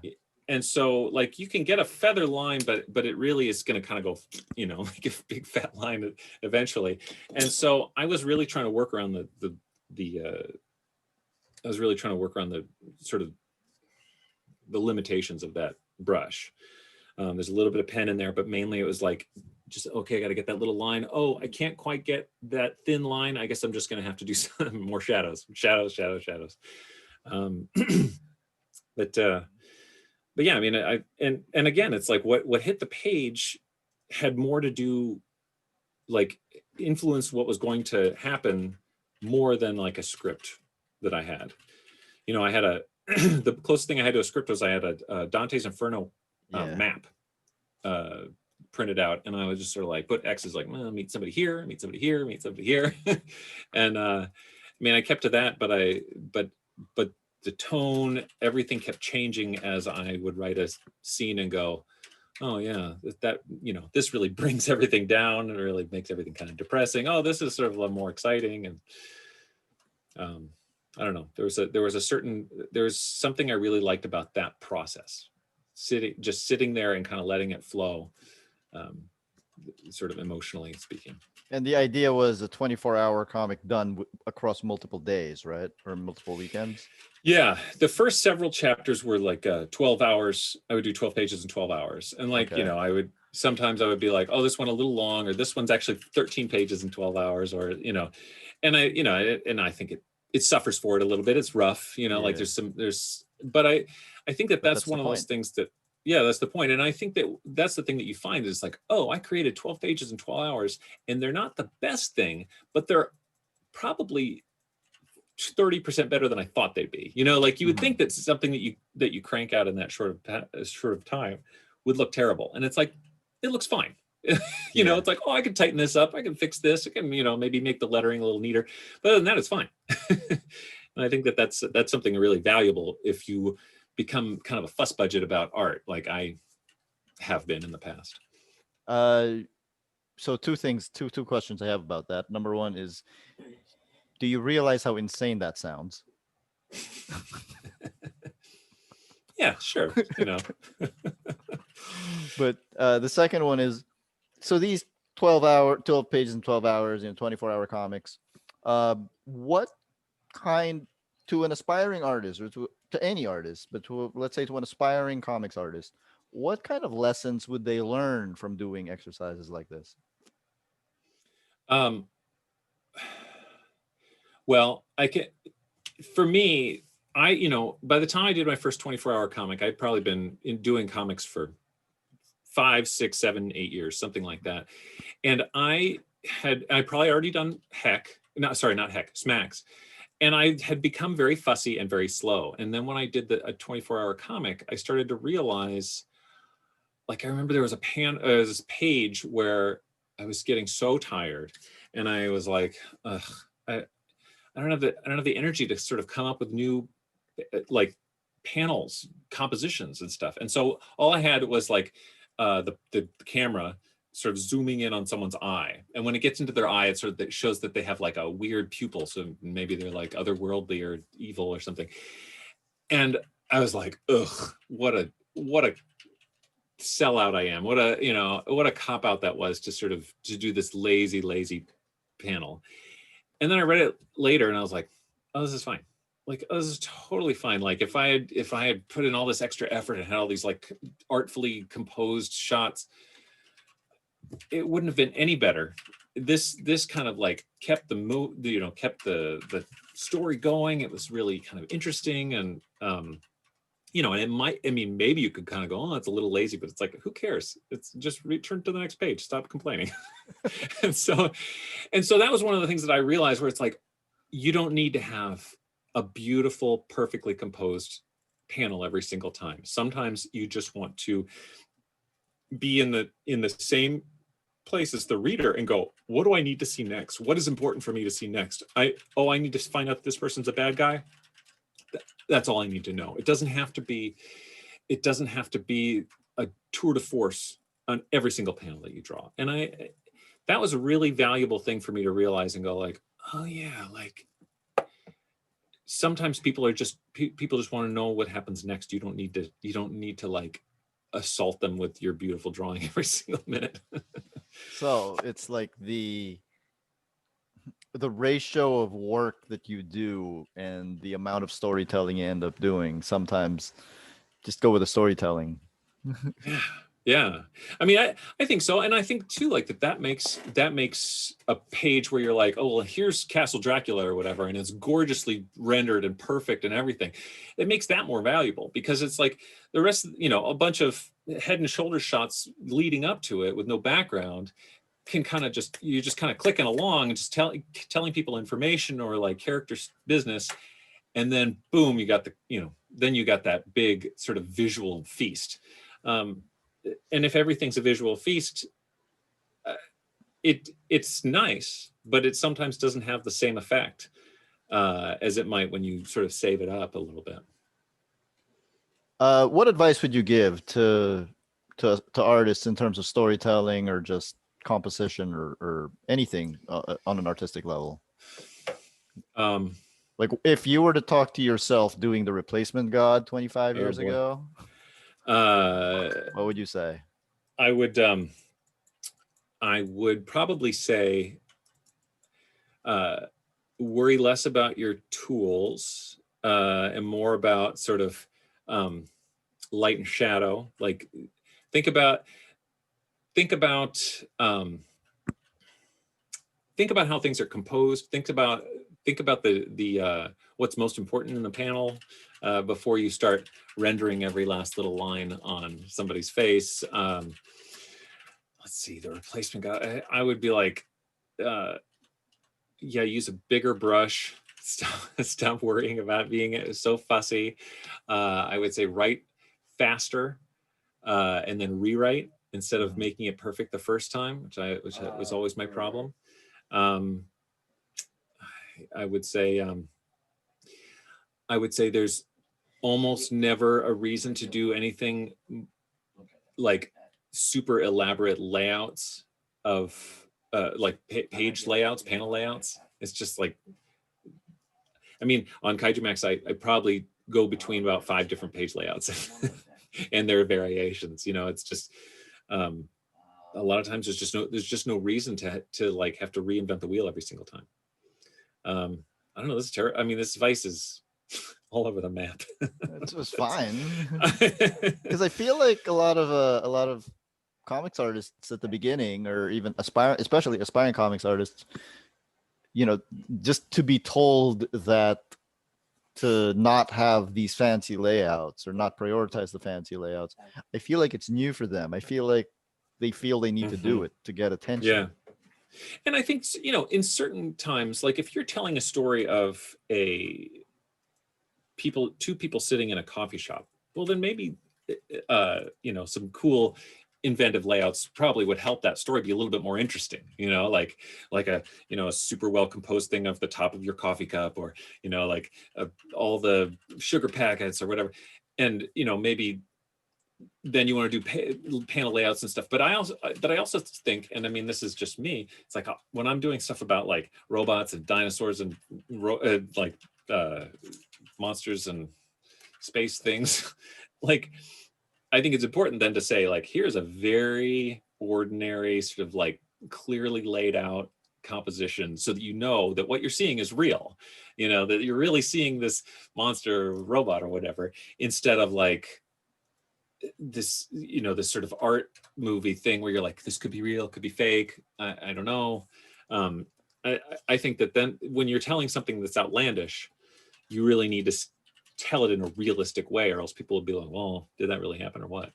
And so like you can get a feather line, but it really is going to kind of go, you know, like a big fat line eventually. And so I was really trying to work around the sort of the limitations of that brush. There's a little bit of pen in there, but mainly it was like, just, okay, I got to get that little line. Oh, I can't quite get that thin line. I guess I'm just going to have to do some more shadows. But yeah, I mean, and again, it's like what hit the page had more to do, like, influence what was going to happen more than like a script that I had. You know, I had the closest thing I had to a script was I had a Dante's Inferno map printed out, and I was just sort of like put X's, like, well, meet somebody here, meet somebody here, meet somebody here. And I mean, I kept to that, but the tone, everything kept changing as I would write a scene and go, oh yeah, that, you know, this really brings everything down and really makes everything kind of depressing. Oh, this is sort of a little more exciting. And I don't know, there was something I really liked about that process, sitting there and kind of letting it flow, sort of emotionally speaking. And the idea was a 24-hour comic done across multiple days, right? Or multiple weekends? Yeah. The first several chapters were like 12 hours. I would do 12 pages in 12 hours. And like, okay, you know, sometimes I would be like, oh, this one a little long, or this one's actually 13 pages in 12 hours, or, you know, and I think it suffers for it a little bit. It's rough, you know, like but I think that's one of those things that, yeah, that's the point. And I think that's the thing that you find is like, oh, I created 12 pages in 12 hours, and they're not the best thing, but they're probably 30% better than I thought they'd be. You know, like you would think that something that you crank out in that short of time would look terrible. And it's like, it looks fine. You know, it's like, oh, I can tighten this up. I can fix this. I can, you know, maybe make the lettering a little neater. But other than that, it's fine. And I think that's something really valuable if you become kind of a fuss budget about art, like I have been in the past. So two questions I have about that. Number one is, do you realize how insane that sounds? Yeah, sure. You know. But the second one is, so these 12 pages in 12 hours, 24-hour comics, what kind, to an aspiring artist, or to any artist, but let's say to an aspiring comics artist, what kind of lessons would they learn from doing exercises like this? Well, for me, by the time I did my first 24-hour comic, I'd probably been doing comics for 5, 6, 7, 8 years, something like that. And I probably already done not Heck, Smax. And I had become very fussy and very slow. And then when I did a 24-hour comic, I started to realize, like, I remember there was this page where I was getting so tired, and I was like, ugh, I don't have the energy to sort of come up with new, like, panels, compositions and stuff. And so all I had was like the camera sort of zooming in on someone's eye. And when it gets into their eye, it sort of it shows that they have like a weird pupil. So maybe they're like otherworldly or evil or something. And I was like, ugh, what a sellout I am. What a cop out that was to do this lazy panel. And then I read it later and I was like, oh, this is fine. Like, oh, this is totally fine. Like if I had put in all this extra effort and had all these like artfully composed shots, it wouldn't have been any better. This kind of like kept kept the story going. It was really kind of interesting, and and it might, I mean, maybe you could kind of go, oh, it's a little lazy, but it's like, who cares? It's just return to the next page. Stop complaining. and so that was one of the things that I realized, where it's like, you don't need to have a beautiful, perfectly composed panel every single time. Sometimes you just want to be in the same place as the reader and go, what do I need to see next? What is important for me to see next? I need to find out this person's a bad guy. That's all I need to know. It doesn't have to be a tour de force on every single panel that you draw. And that was a really valuable thing for me to realize and go like, oh yeah, like sometimes people just want to know what happens next. You don't need to like assault them with your beautiful drawing every single minute. So it's like the ratio of work that you do and the amount of storytelling you end up doing. Sometimes just go with the storytelling. Yeah. I mean, I think so. And I think too, like that makes a page where you're like, oh, well, here's Castle Dracula or whatever, and it's gorgeously rendered and perfect and everything. It makes that more valuable, because it's like the rest, a bunch of head and shoulder shots leading up to it with no background can you're just kind of clicking along and just telling people information or like characters' business. And then boom, you got that big sort of visual feast. And if everything's a visual feast, it's nice, but it sometimes doesn't have the same effect as it might when you sort of save it up a little bit. What advice would you give to artists in terms of storytelling or just composition or anything on an artistic level? Like if you were to talk to yourself doing The Replacement God 25 years ago, what would you say? I would probably say worry less about your tools and more about sort of light and shadow. Like think about how things are composed. Think about the what's most important in the panel before you start rendering every last little line on somebody's face. Let's see, The Replacement God. I would be like, use a bigger brush. Stop worrying about being so fussy. I would say write faster and then rewrite instead of making it perfect the first time, which was always my problem. I would say there's almost never a reason to do anything like super elaborate layouts of like page layouts, panel layouts. It's just like, I mean, on Kaijumax, I probably go between about 5 different page layouts and their variations. It's just a lot of times there's just no reason to like have to reinvent the wheel every single time. I don't know. This is terrible. I mean, this Vice is all over the map. It was fine because I feel like a lot of comics artists at the beginning, or even especially aspiring comics artists, just to be told that to not have these fancy layouts or not prioritize the fancy layouts, I feel like it's new for them. I feel like they feel they need to do it to get attention. Yeah. And I think, in certain times, like if you're telling a story of two people sitting in a coffee shop, well, then maybe, some cool inventive layouts probably would help that story be a little bit more interesting, like a super well composed thing of the top of your coffee cup, or, like all the sugar packets or whatever. And, maybe then you want to do panel layouts and stuff. But I also think, and I mean, this is just me, it's like when I'm doing stuff about like robots and dinosaurs and monsters and space things, like, I think it's important then to say, like, here's a very ordinary sort of like clearly laid out composition, so that you know that what you're seeing is real, you know, that you're really seeing this monster robot or whatever, instead of like this, you know, this sort of art movie thing where you're like, this could be real, could be fake, I don't know. I think that then when you're telling something that's outlandish, you really need to tell it in a realistic way, or else people will be like, well, did that really happen or what?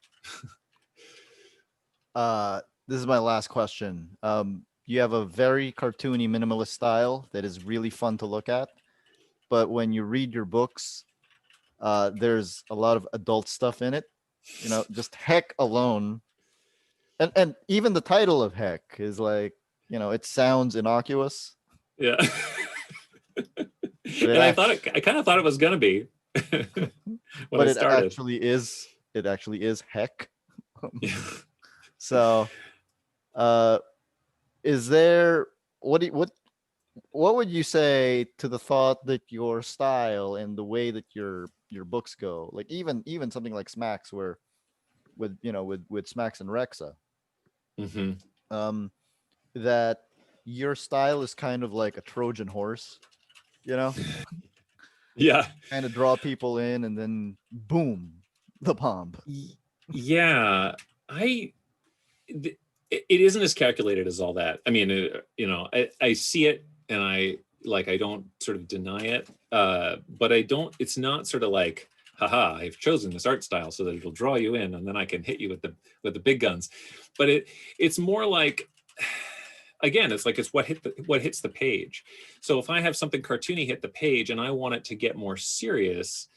This is my last question. You have a very cartoony minimalist style that is really fun to look at, but when you read your books, there's a lot of adult stuff in it. You know, just Heck alone, and even the title of Heck is like, you know, it sounds innocuous. Yeah. And I kind of thought it was gonna be when but I started. It actually is Heck. Yeah. So, is there what would you say to the thought that your style and the way that your books go, like even something like Smacks, where with Smacks and Rexa, that your style is kind of like a Trojan horse, you know? Yeah. Kind of draw people in and then boom, the bomb. Yeah. It isn't as calculated as all that. I mean, you know, I see it and I don't sort of deny it, but it's not sort of like, haha, I've chosen this art style so that it'll draw you in and then I can hit you with the big guns. But it's more like, again, it's like, it's what hits the page. So if I have something cartoony hit the page and I want it to get more serious,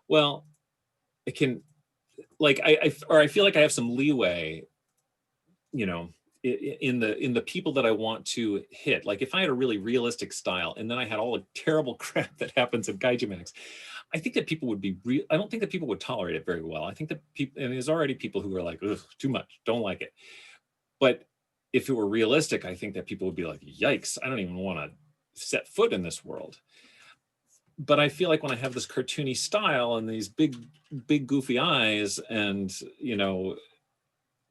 well, it can, like, I feel like I have some leeway, you know, in the people that I want to hit. Like if I had a really realistic style and then I had all the terrible crap that happens in Kaijumax, I think that people would I don't think that people would tolerate it very well. I think that people, and there's already people who are like, ugh, too much, don't like it. But if it were realistic, I think that people would be like, yikes, I don't even want to set foot in this world. But I feel like when I have this cartoony style and these big goofy eyes, and, you know,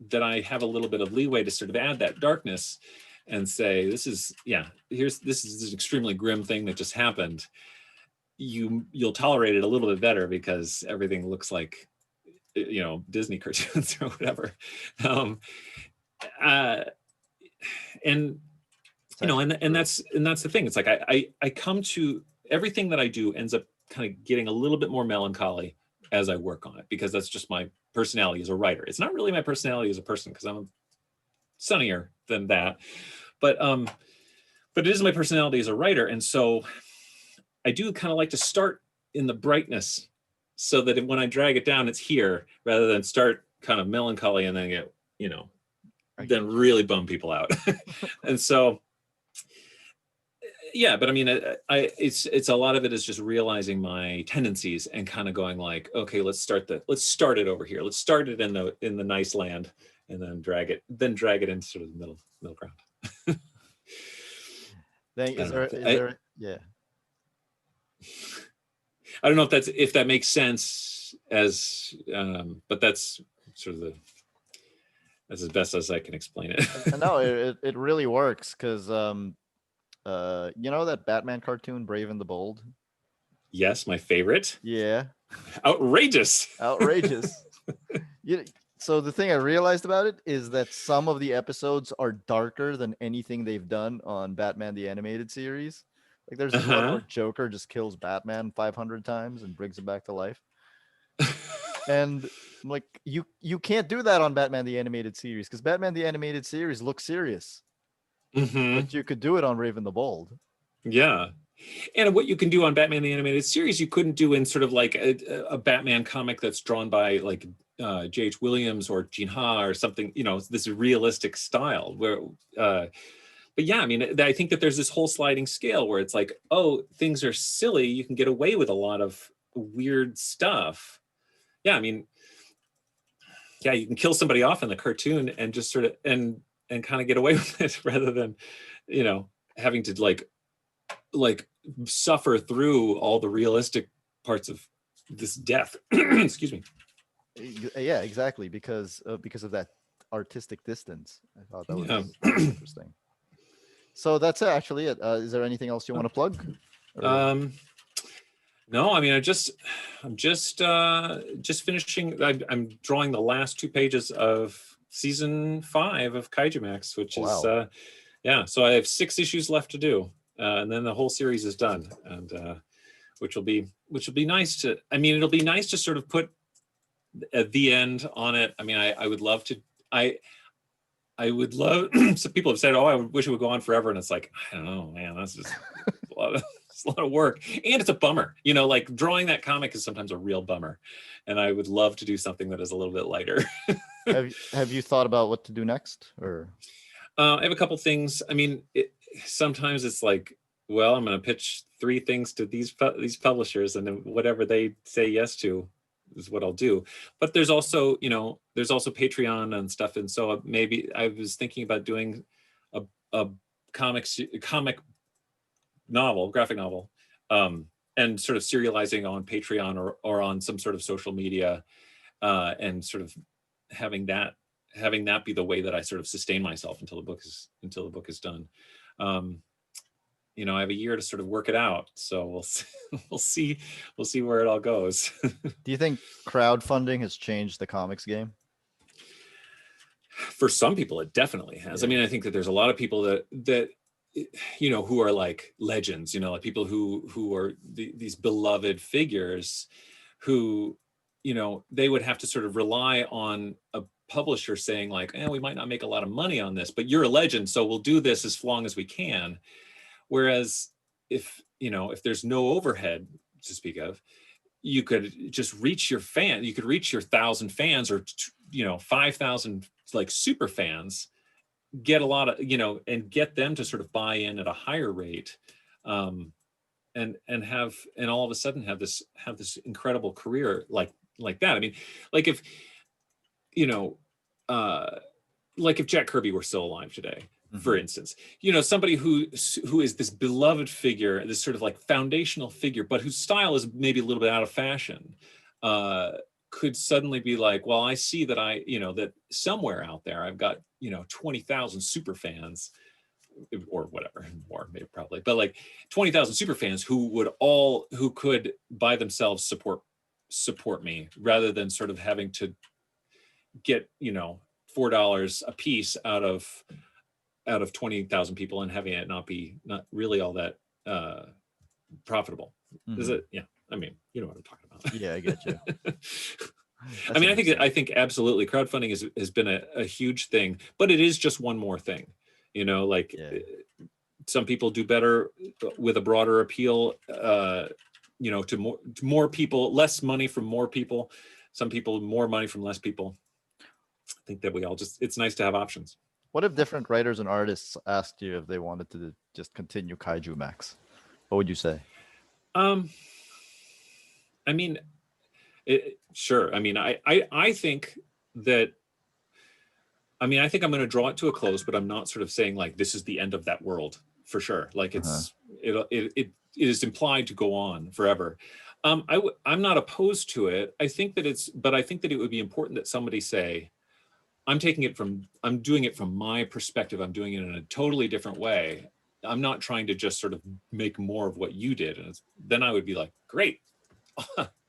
that I have a little bit of leeway to sort of add that darkness and say, this is this extremely grim thing that just happened. You'll tolerate it a little bit better because everything looks like, you know, Disney cartoons or whatever. And you know, and that's the thing. It's like I come to everything that I do ends up kind of getting a little bit more melancholy as I work on it, because that's just my personality as a writer. It's not really my personality as a person, because I'm sunnier than that. But it is my personality as a writer. And so I do kind of like to start in the brightness, so that when I drag it down, it's here, rather than start kind of melancholy and then get, you know, then really bum people out. And so, yeah, but I mean, it's a lot of it is just realizing my tendencies and kind of going like, okay, let's start it over here. Let's start it in the nice land, and then drag it into sort of the middle ground. Yeah. I don't know if that makes sense but that's sort of that's as best as I can explain it. No, it really works, because you know that Batman cartoon, Brave and the Bold? Yes, my favorite. Yeah. Outrageous. So the thing I realized about it is that some of the episodes are darker than anything they've done on Batman the Animated Series. Like there's this one where Joker just kills Batman 500 times and brings him back to life. And I'm like, you can't do that on Batman the Animated Series, because Batman the Animated Series looks serious. But you could do it on Raven the Bold. Yeah. And what you can do on Batman the Animated Series, you couldn't do in sort of like a Batman comic that's drawn by like J.H. Williams or Gene Ha or something, you know, this realistic style where, but yeah, I mean, I think that there's this whole sliding scale where it's like, oh, things are silly, you can get away with a lot of weird stuff. Yeah, I mean, yeah, you can kill somebody off in the cartoon and just sort of and kind of get away with it rather than, you know, having to like suffer through all the realistic parts of this death. Excuse me. Yeah, exactly, because of that artistic distance. I thought that was, Yeah. that was interesting. So that's actually it. Is there anything else you want to plug? No, I mean, I'm just finishing. I'm drawing the last 2 pages of season 5 of Kaijumax, which is yeah. So I have 6 issues left to do, and then the whole series is done, and which will be nice to. I mean, it'll be nice to sort of put the end on it. I mean, I would love to. I would love. Some people have said, "Oh, I wish it would go on forever," and it's like, I don't know, man. That's just a lot of. It's a lot of work, and it's a bummer. You know, like drawing that comic is sometimes a real bummer, and I would love to do something that is a little bit lighter. Have you thought about what to do next, or? I have a couple things. I mean, sometimes it's like, well, I'm going to pitch 3 things to these publishers, and then whatever they say yes to is what I'll do. But there's also, you know, there's also Patreon and stuff, and so maybe I was thinking about doing a comic novel, graphic novel, and sort of serializing on Patreon or on some sort of social media, and sort of having that be the way that I sort of sustain myself until the book is done. You know, I have a year to sort of work it out, so we'll see where it all goes. Do you think crowdfunding has changed the comics game? For some people, it definitely has. Yeah. I mean, I think that there's a lot of people that you know, who are like legends, you know, like people who are these beloved figures who, you know, they would have to sort of rely on a publisher saying like, we might not make a lot of money on this, but you're a legend, so we'll do this as long as we can. Whereas if, you know, if there's no overhead to speak of, you could just reach your fan, you could reach your 1,000 fans or, you know, 5,000 like super fans, get a lot of, you know, and get them to sort of buy in at a higher rate, and all of a sudden have this incredible career like that. I mean, like if, you know, like if Jack Kirby were still alive today, for instance, you know, somebody who is this beloved figure, this sort of like foundational figure, but whose style is maybe a little bit out of fashion, could suddenly be like, well, I see that you know, that somewhere out there I've got, you know, 20,000 super fans or whatever, more maybe probably, but like 20,000 super fans who could by themselves support me rather than sort of having to get, you know, $4 a piece out of 20,000 people and having it not really all that profitable. Is it? Yeah. I mean, you know what I'm talking about. Yeah, I get you. I mean, I think absolutely crowdfunding has been a huge thing, but it is just one more thing, you know, like some people do better with a broader appeal, you know, to more people, less money from more people, some people more money from less people. I think that it's nice to have options. What if different writers and artists asked you if they wanted to just continue Kaijumax? What would you say? I mean, sure. I mean, I think that, I mean, I think I'm going to draw it to a close, but I'm not sort of saying like, this is the end of that world for sure. Like it is implied to go on forever. I'm not opposed to it. I think that it would be important that somebody say, I'm doing it from my perspective. I'm doing it in a totally different way. I'm not trying to just sort of make more of what you did. And then I would be like, great,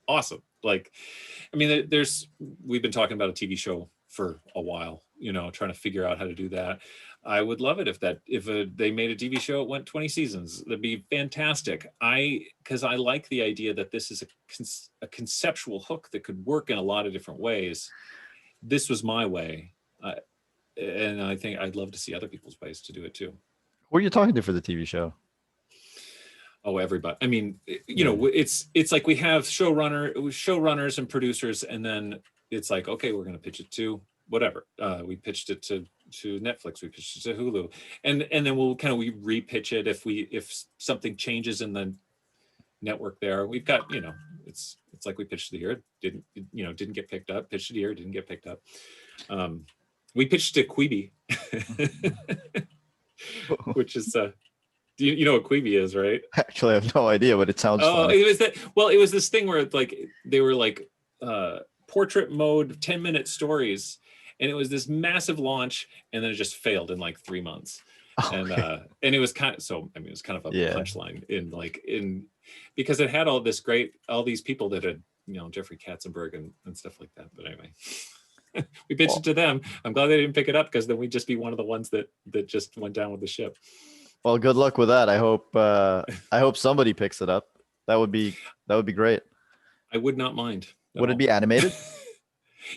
awesome. Like, I mean, we've been talking about a TV show for a while, you know, trying to figure out how to do that. I would love it if they made a TV show, it went 20 seasons, that'd be fantastic. Because I like the idea that this is a conceptual hook that could work in a lot of different ways. This was my way. And I think I'd love to see other people's ways to do it too. Who are you talking to for the TV show? Oh, everybody. I mean, you know, it's like we have showrunners and producers, and then it's like, okay, we're going to pitch it to whatever. We pitched it to Netflix, we pitched it to Hulu, and then we re-pitch it if something changes in the network there. We've got, you know, it's like we pitched it here, didn't get picked up. Pitched it here, didn't get picked up. We pitched to Quibi, which is do you know what Quibi is, right? Actually, I have no idea, but it sounds fun. It was that. Well, it was this thing where like they were like portrait mode 10-minute stories, and it was this massive launch, and then it just failed in like 3 months. Okay. And it was kind of, so I mean, it was kind of a punchline in because it had all these people that had, Jeffrey Katzenberg and stuff like that. But anyway, we pitched it to them. I'm glad they didn't pick it up, because then we'd just be one of the ones that just went down with the ship. Well, good luck with that. I hope somebody picks it up. That would be great. I would not mind. Would it be animated?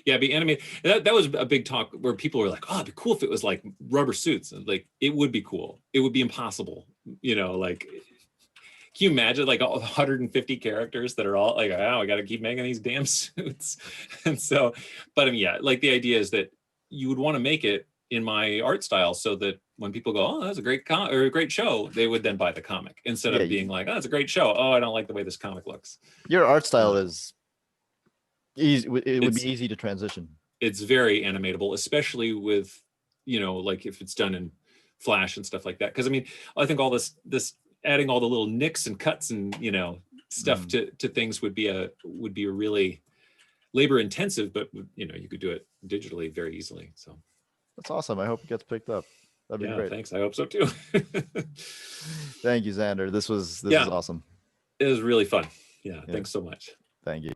Yeah, be animated. That was a big talk where people were like, "Oh, it'd be cool if it was like rubber suits." And like, it would be cool. It would be impossible. Like, can you imagine like 150 characters that are all like, "Oh, I got to keep making these damn suits." And so, but I mean, yeah, like the idea is that you would want to make it in my art style, so that when people go, "Oh, that's a great or a great show," they would then buy the comic, instead of being like, "Oh, it's a great show. Oh, I don't like the way this comic looks." Your art style is easy. It would be easy to transition. It's very animatable, especially with, like if it's done in Flash and stuff like that. Because I mean, I think all this adding all the little nicks and cuts and stuff to things would be a really labor intensive, but you could do it digitally very easily. So that's awesome. I hope it gets picked up. That'd be great. Thanks. I hope so too. Thank you, Zander. This was awesome. It was really fun. Yeah. Thanks so much. Thank you.